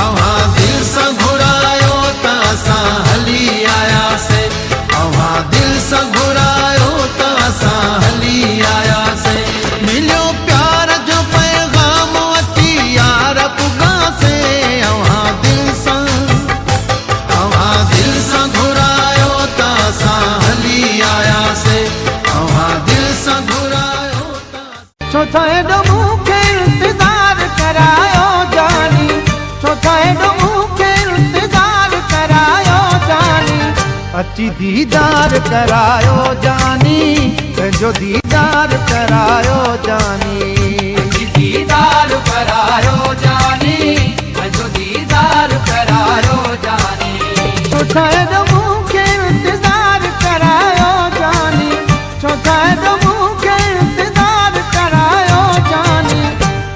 अव्हां दिल सां घुरायो त असां हली आयासे अव्हां दिल सां घुरायो त असां हली आयासे मिलियो प्यार जो पैगाम अची यार पुगासे अव्हां दिल सां घुरायो त असां हली आयासे अव्हां दिल सां घुरायो त छो त हेॾो मूंखे इंतज़ार करायो जानी छो त हेॾो मूंखे इंतज़ार करायो जानी अची दीदार करायो जानी पंहिंजो दीदार करायो जानी दीदार करायो जानी मुंहिंजो दीदार करायो जानी छो त हेॾो मूंखे इंतज़ार करायो जानी छो त हेॾो मूंखे इंतज़ार करायो जानी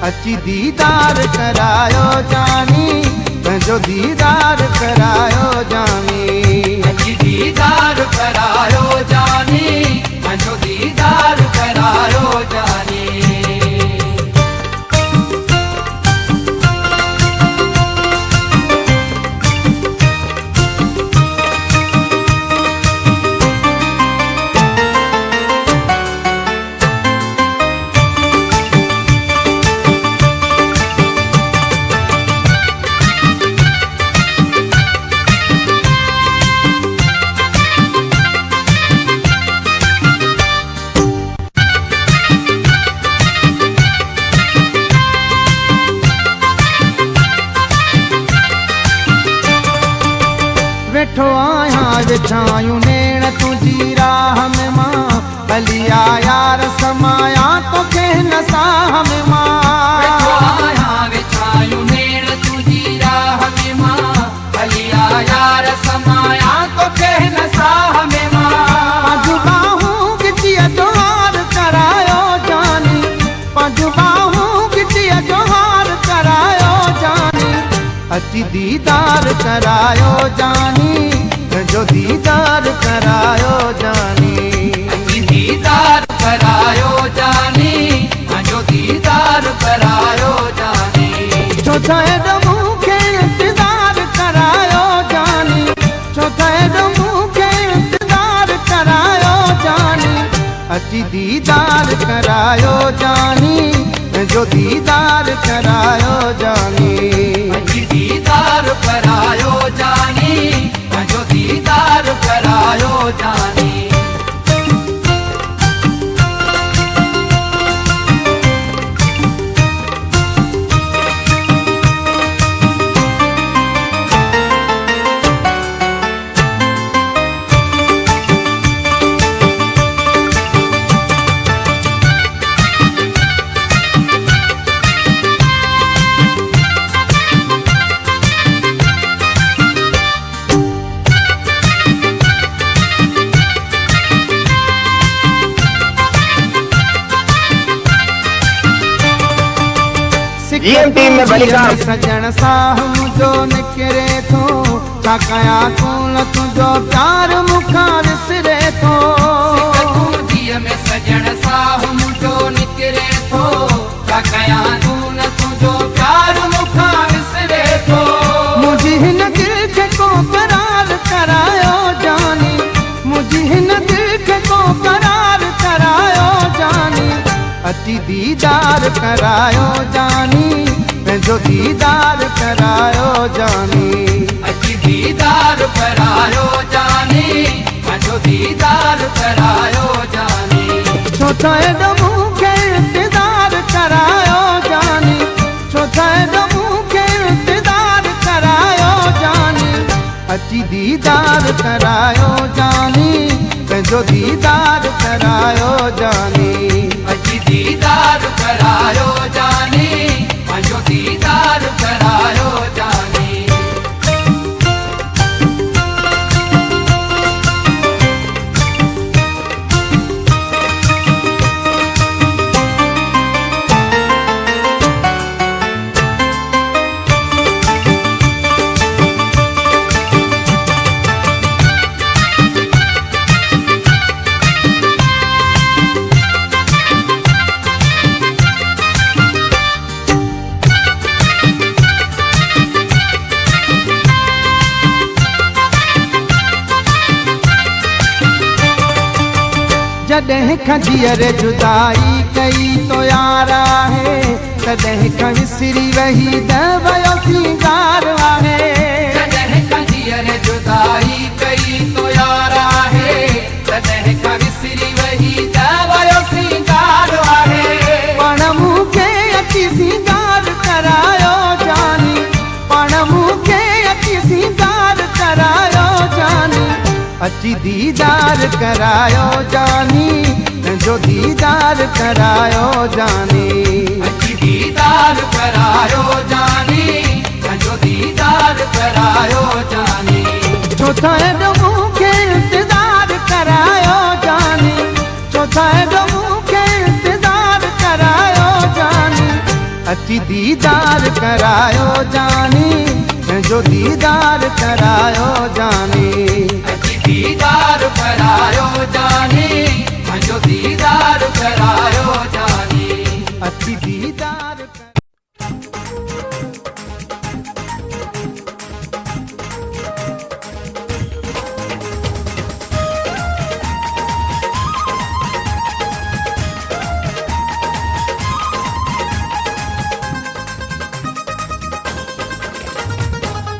अची दीदार करायो जानी पंहिंजो दीदार करायो जानी दीदार करायो जानी मुंहिंजो दीदार करायो जानी वेठो आहियां विछायूं नेण तुंहिंजी राह में मां हलिया यार समाया तोखे न साह में मां आया विछायूं नेण तुंहिंजी राह में मां अची दीदार करायो जानी, जो दीदार करायो जानी। दीदार करायो जानी, जो दीदार करायो जानी। चौथा मूंखे इंतज़ार करायो जानी, चौथा मूंखे इंतज़ार करायो जानी। अची दीदार करायो जानी, जो दीदार करायो जानी। दीदार करायो जानी, जो दीदार करायो जानी। टीम में बलिकार सजण साहु मुझो निकिरे थो, छा कयां कोन तुंहिंजो प्यार मूंखां विसरे थो। जीअ में सजण साहु मुझो निकिरे थो, छा कयां कोन तुंहिंजो प्यार मूंखां विसरे थो। मुंहिंजी हिन दिल खे को करार करायो जानी, मुंहिंजी हिन दिल खे को करार करायो जानी। अची दीदार करायो जानी, जो दीदार करायो जानी। अची दीदार करायो जानी, जो दीदार करायो जानी। चौथा मूंखे इंतज़ार करायो जानी, चौथा मूंखे इंतज़ार करायो जानी। अची दीदार करायो जानी, जो दीदार करायो जानी। अची दीदार करायो जानी, जो दीदार करायो जानी। जॾहिं खां जीअर जुदाई कई तो यारा है, तॾहिं खां विसरी वही दॿयो सिंगार आहे। जॾहिं खां जीअर जुदाई कई तो यारा है, तॾहिं खां विसरी वही दॿयो सिंगार आहे। पाण मूंखे अची सिंगार करायो जानी, पाण मूंखे अची सिंगार करायो जानी। अची दीदार करायो जानी, जो दीदार करायो जानी। अची दीदार करायो जानी, जो दीदार करायो जानी। चौथा मूंखे इंतज़ार करायो जानी, चौथा मूंखे इंतज़ार करायो जानी। अची दीदार करायो जानी, जो दीदार करायो जानी। अची दीदार करायो जानी, जो दीदार करायो जानी। अची दीदार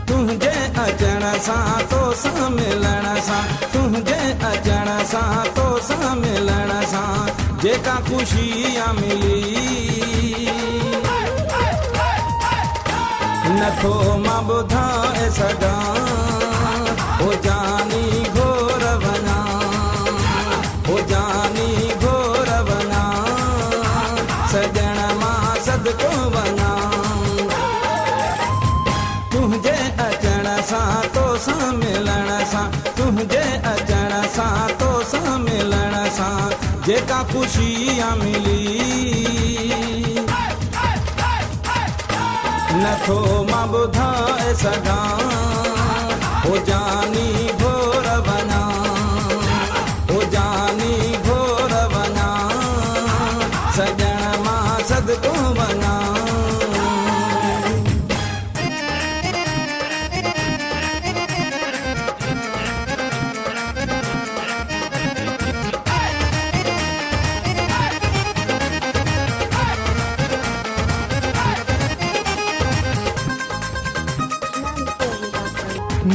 तुझे अचण सां तो सां मिलण सां, तुझे अचण सां तो सां मिलण सां जेका ख़ुशी मिली नथो मां ॿुधाए सघां। ओ जानी घोर वञा, ओ जानी घोर वञा, सजण मां सदको वञा। तुझे अचण सां तो सां मिलण सां, तुझे अचण सां तो सां मिलण सां जेका ख़ुशी मिली नथो मां ॿुधाए सघां ओ जानी घोर वञा ओ जानी घोर वञा सजण मां सदको वञा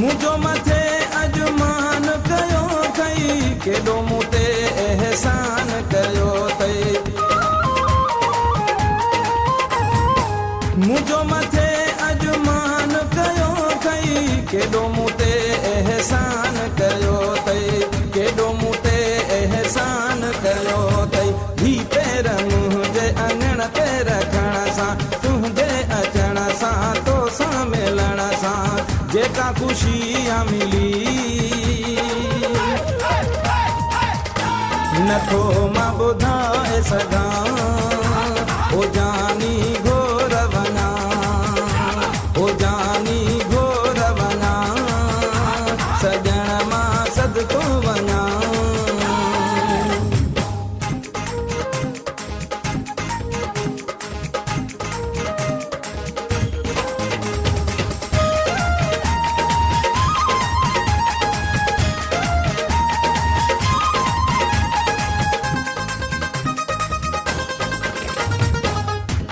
मुझो मथे अजमान कयो थई केॾो मूं ते एहसान कयो थई मुझो मथे अजमान कयो थई केॾो मूं ते एहसान कयो थई केॾो मूं ते एहसान कयो थई ही पैर मुंहिंजे अङण ते रखण सां तुंहिंजे अचण सां तोसां मिलण सां जेका खुशी मिली नथो मां ॿुधाए सघां ओ जानी घोर वञा ओ जानी घोर वञा सजण मां सदको वञा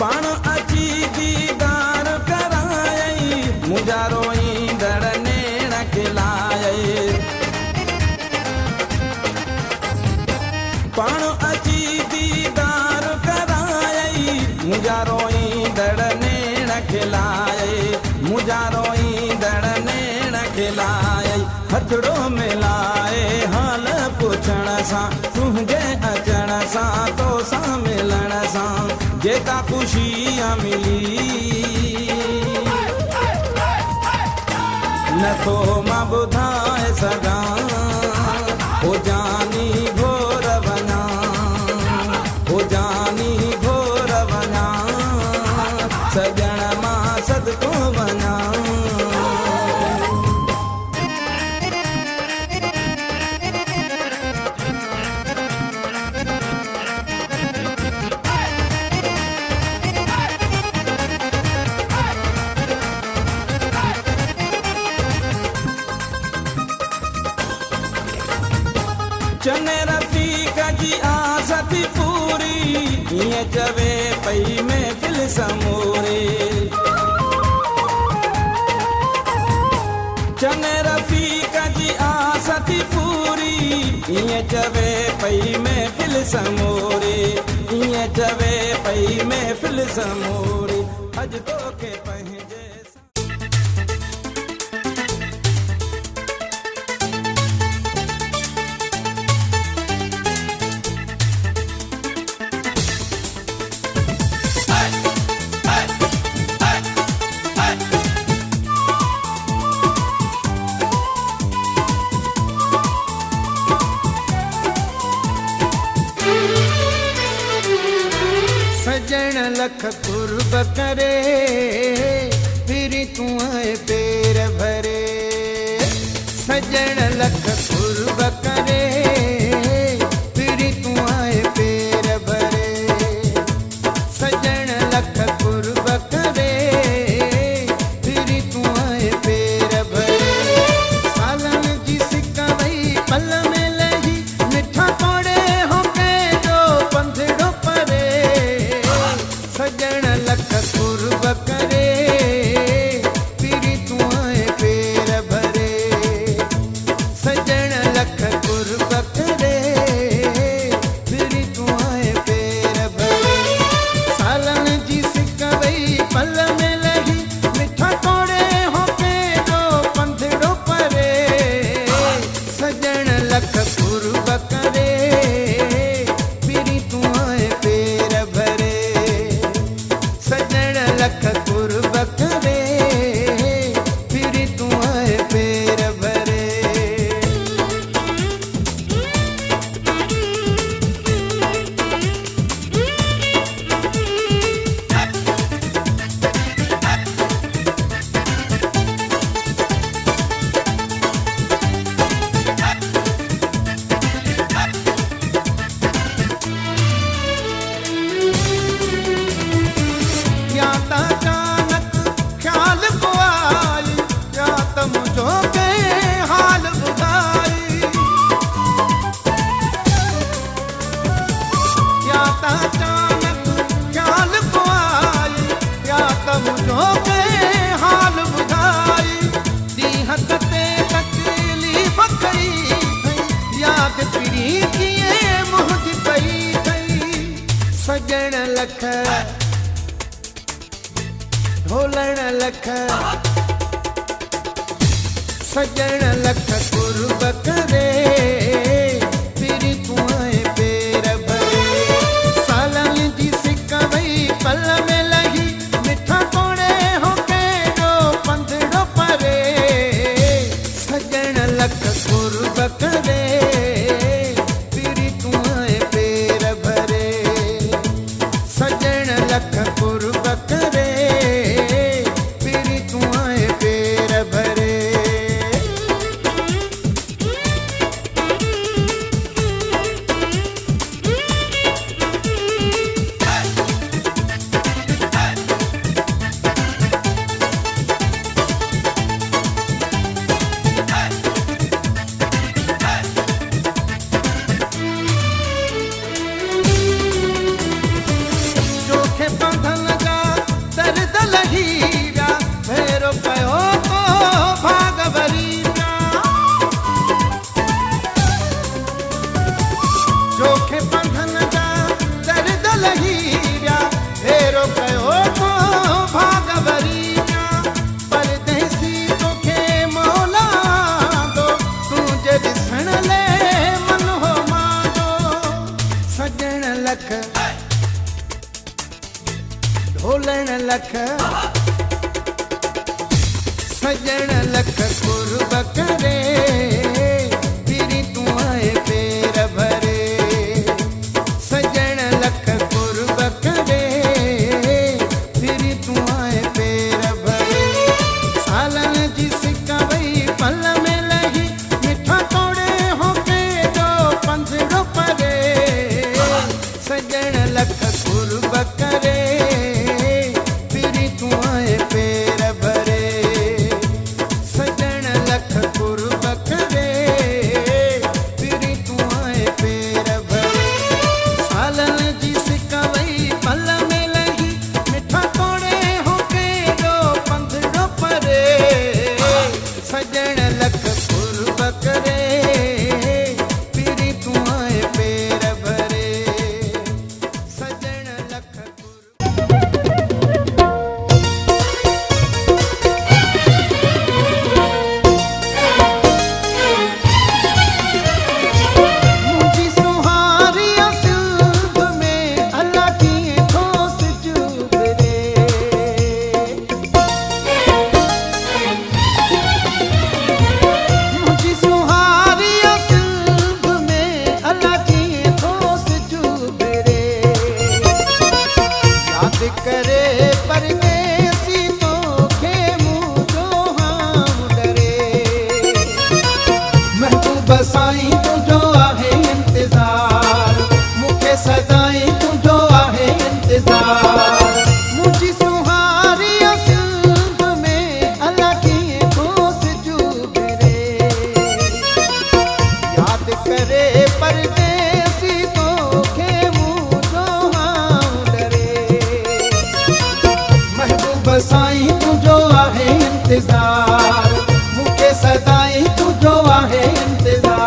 पाण अची दीदार करायई मुंहिंजा रोईंदड़ नेण खिलायई पाण अची दीदार करायई मुंहिंजा रोईंदड़ नेण खिलायई मुंहिंजा रोईंदड़ नेण खिलायई हथड़ो मिलाए हाल पुछण सां तुंहिंजे अचण सां तोसां मिलण सां जेका खुशी मिली नथो मां ॿुधाए सघां ओ जानी घोर वञा ओ जानी घोर वञा सजण मां सदको वञा चने रफ़ीक जी आस थी पूरी ईअं चवे पई महफ़िल समूरी चने रफ़ीक जी आस थी पूरी ईअं चवे पई महफ़िल समूरी ईअं चवे पई महफ़िल समूरी अॼु तोखे पंहिंजे सजण लख कुर्ब करे फिर तू आए पेर भरे सजण लख कुर्ब करे फिर तू आए पेर भरे सजण लख कुर्ब करे फिर तू आए पेर भरे सालन जी सिक वई पल में लही मिठा तोड़े हो के जो पंधड़ो परे सजण लख कुर्ब करे फिर तू आए पेर भरे सजण लख ढोलण लख सजण लख कुर्ब करे फिरी तूं आए पेर भरे सालन जी सिक वई पल में लही मिठा कोड़े होके जो पंधड़ो परे सजण लख कुर्ब करे फिरी तूं आए पेर भरे सजण लख कुर्ब करे फिरी तूं आए पेर भरे जोखे बंधन जा दर्द लही व्या भेरो कयो तो भाग भरी व्या जोखे बंधन जा दर्द लही व्या भेरो कयो तो भाग भरी व्या परदेसी तोखे मौला दो तुझे ॾिसण ले मन हो मांदो सजण लख ढोलण लख सजण लख कुर्ब करे फिरी तूं आए पेर भरे सजण लख कुर्ब करे फिरी तूं आए पेर भरे सालन जी सिक वई पल में लही मिठा तोड़े होके जो पंधड़ो परे सजण लख कुर्ब करे फिरी तूं आए पेर भरे सजण लख कुर्ब करे फिरी तूं आए पेर भरे सालन जी सिक वई पल में लही मिठा तोड़े होके जो पंधड़ो परे सजण लख कुर्ब करे फिरी तूं आए पेर भरे सजण लख कुर्ब मुझी सुहारी सिल्ब में अल्लाह की ठोस जुबरे मुझी सुहारी सिल्ब में अल्लाह की ठोस जुबरे याद करे परदेसी तो खे मुझो हम डरे महबूब साईं तुझो आहे इंतजार मूंखे सदाईं तुझो आहे इंतजार मुझी सुहारी सिल्ब में अल्लाह की ठोस जुबरे याद करे परदेसी तो खे मुझो हम डरे महबूब साईं तुझो आहे इंतजार मूंखे सदाईं तुझो आहे इंतजार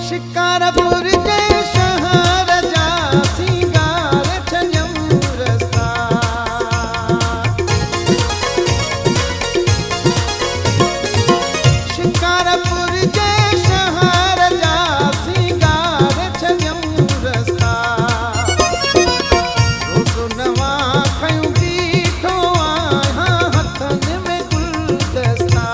शिकारपुर जे शहर जा सिंगार छॼऊं रस्ता शिकारपुर जे शहर जा सिंगार छॼऊं रस्ता रोज़ नवां खयूं बीठो आहियां हथनि में गुलदस्ता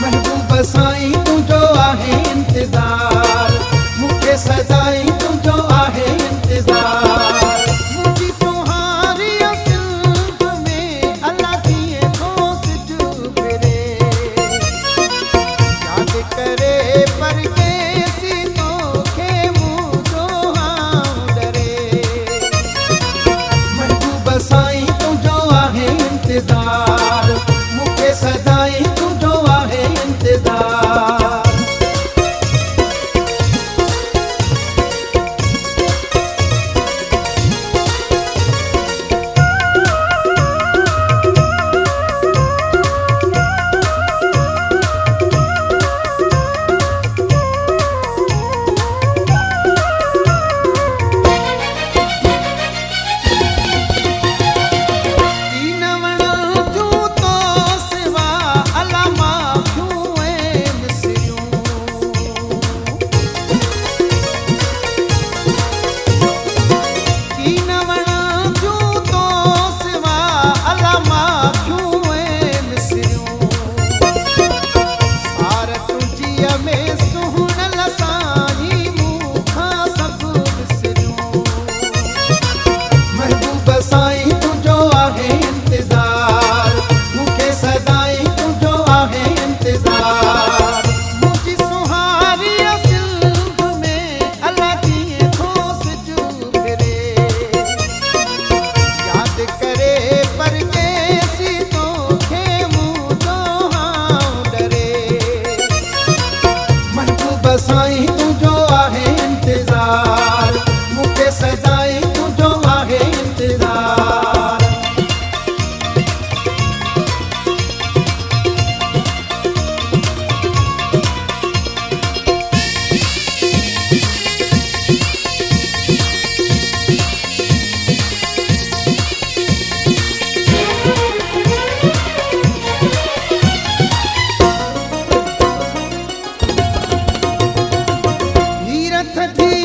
महबूब साईं तुझो आहे इंतजार मूंखे सदाईं तुझो आहे इंतजार मुझी सुहारी सिल्ब में अल्लाह की ठोस जुबरे याद करे परदेसी तो खे मुझो हम डरे महबूब साईं तुझो आहे इंतजार मूंखे सदाईं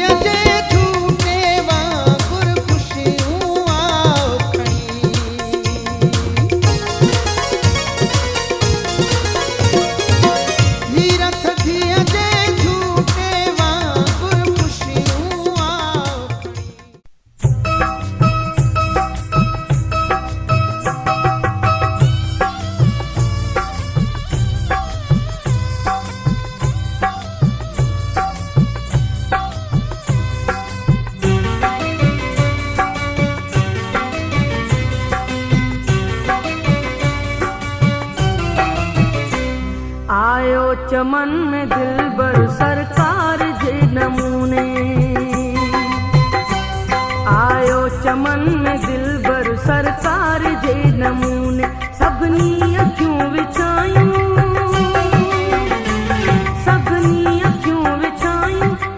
अजे झूठे वांगुर खुशियूं आओ खणी हीरथ थी अजे झूठे वांगुर खुशियूं आओ खणी आयो चमन में दिलबर सरकार जे नमूने आयो चमन में दिलबर सरकार जे नमूने सभनी अखियूं विछायूं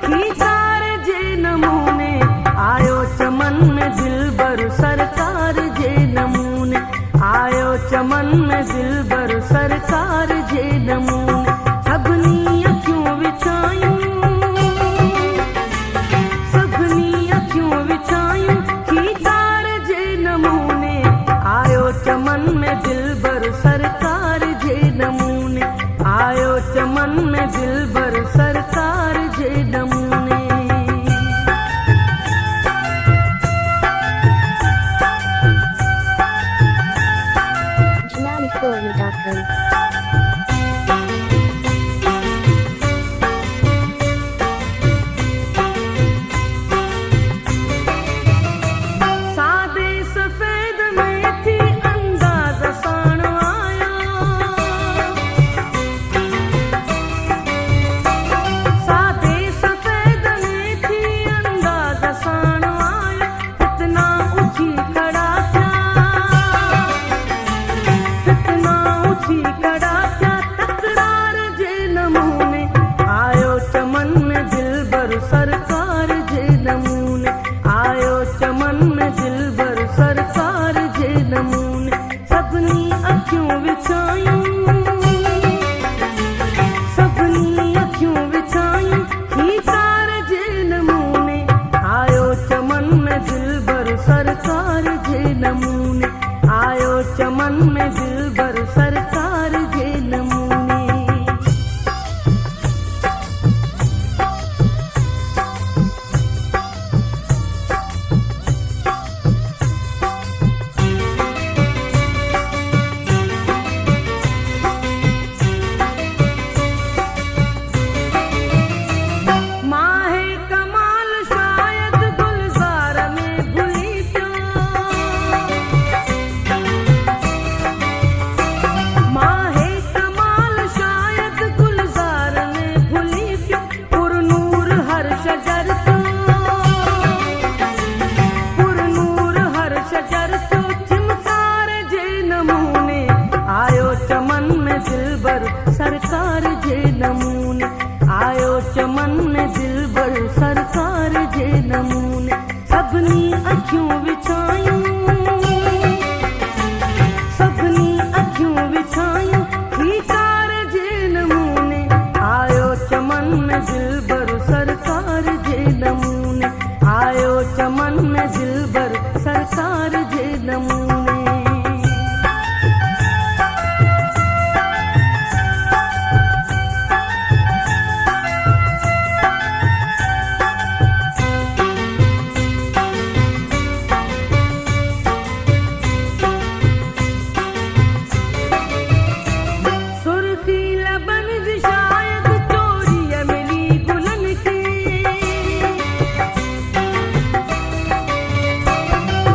खीकार जे नमूने आयो चमन में दिलबर सरकार जे नमूने आयो चमन में दिलबर सरकार जे नमूने सभनी अखियूं विछायूं खीकार जे नमूने आयो चमन में दिलबर सरकार जे नमूने आयो चमन में दिलबर सरकार जे नमूने सादे सफेद में थी अंदाज साण आया सादे सफेद में थी अंदाज साण आया इतना ऊंची खड़ा तकरार जे नमूने आयो चमन में दिलबर सरकार जे नमूने आयो चमन में दिलबर सरकार जे नमूने सभनी अखियूं विछायूं खीकार जे नमूने आयो चमन में दिलबर सरकार जे नमूने आयो चमन में दिलबर सरकार जे नमूने माहे कमाल शायद गुलजार में भुली पियो माहे कमाल शायद गुलजार में भुली पियो पुरनूर हर शजर तो चिमकार जे नमूने आयो चमन में दिलबर सरकार जे नमूने आयो चमन में दिलबर सरकार जे नमूने सभनी अखियूं विछायूं खीकार जे नमूने आयो चमन में दिलबर सरकार जे नमूने आयो चमन में दिलबर सरकार जे नमूने सुर्खी लबन जी शायद चोरी मिली गुलन के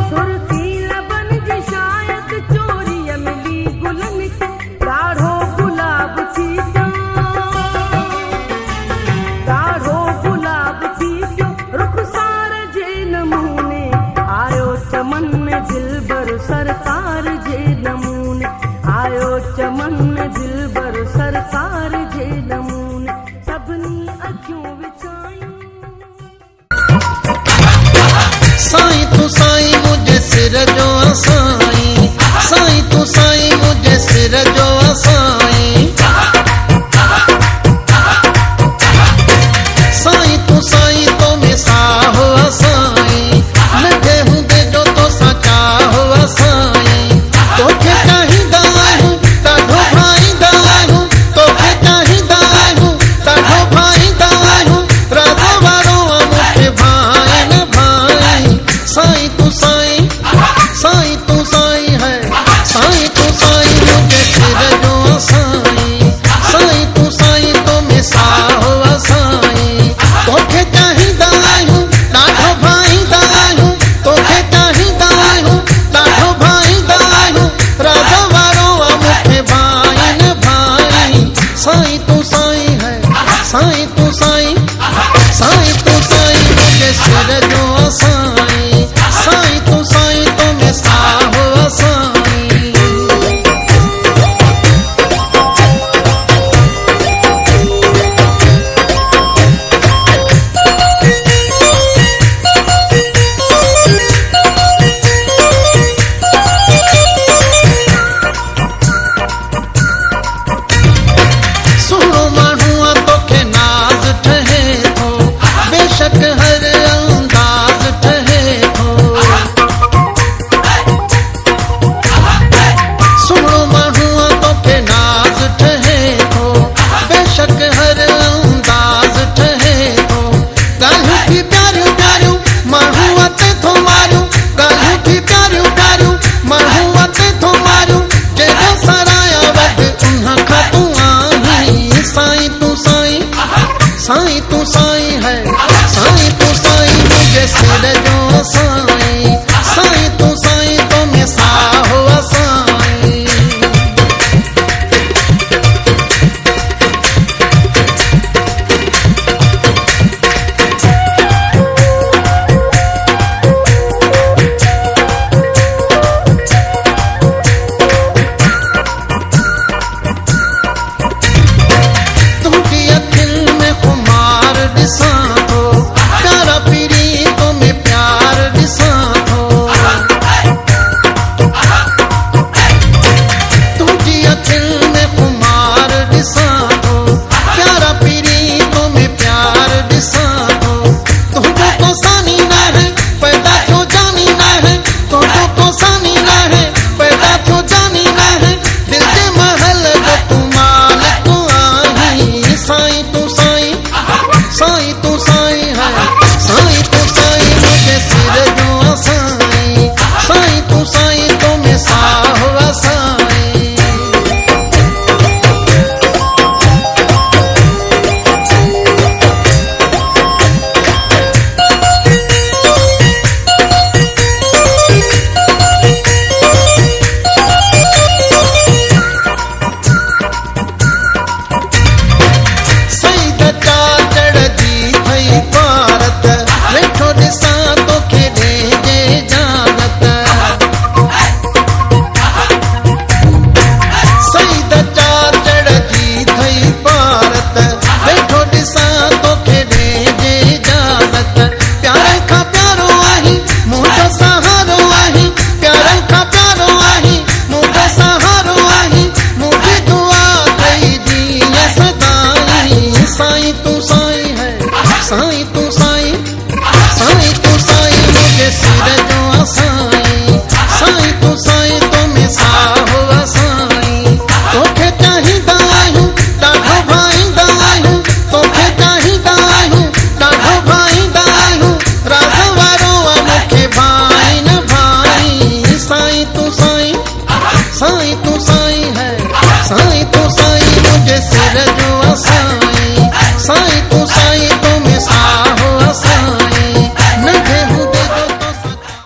सुर्खी लबन जी शायद चोरी मिली गुलन के गाढ़ो गुलाब थी क्यों रुखसार जे नमूने आयो चमन में दिलबर सरकार जे नमूने आयो चमन में दिलबर सरकार जे नमूने सभनी अखियूं विछायूं साईं तू साईं मुझे सिर जो साईं साईं तू साईं मुझे सिर जो साईं साईं तू साईं तो में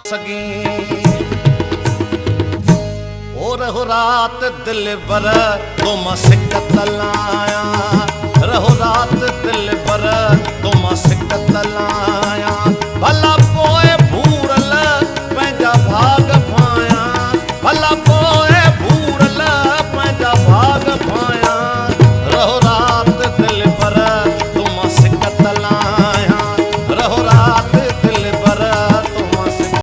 सगी ओ रहो रात दिल बर तुम सिकत लाया रहो रात दिल बर तुम सिकत लाया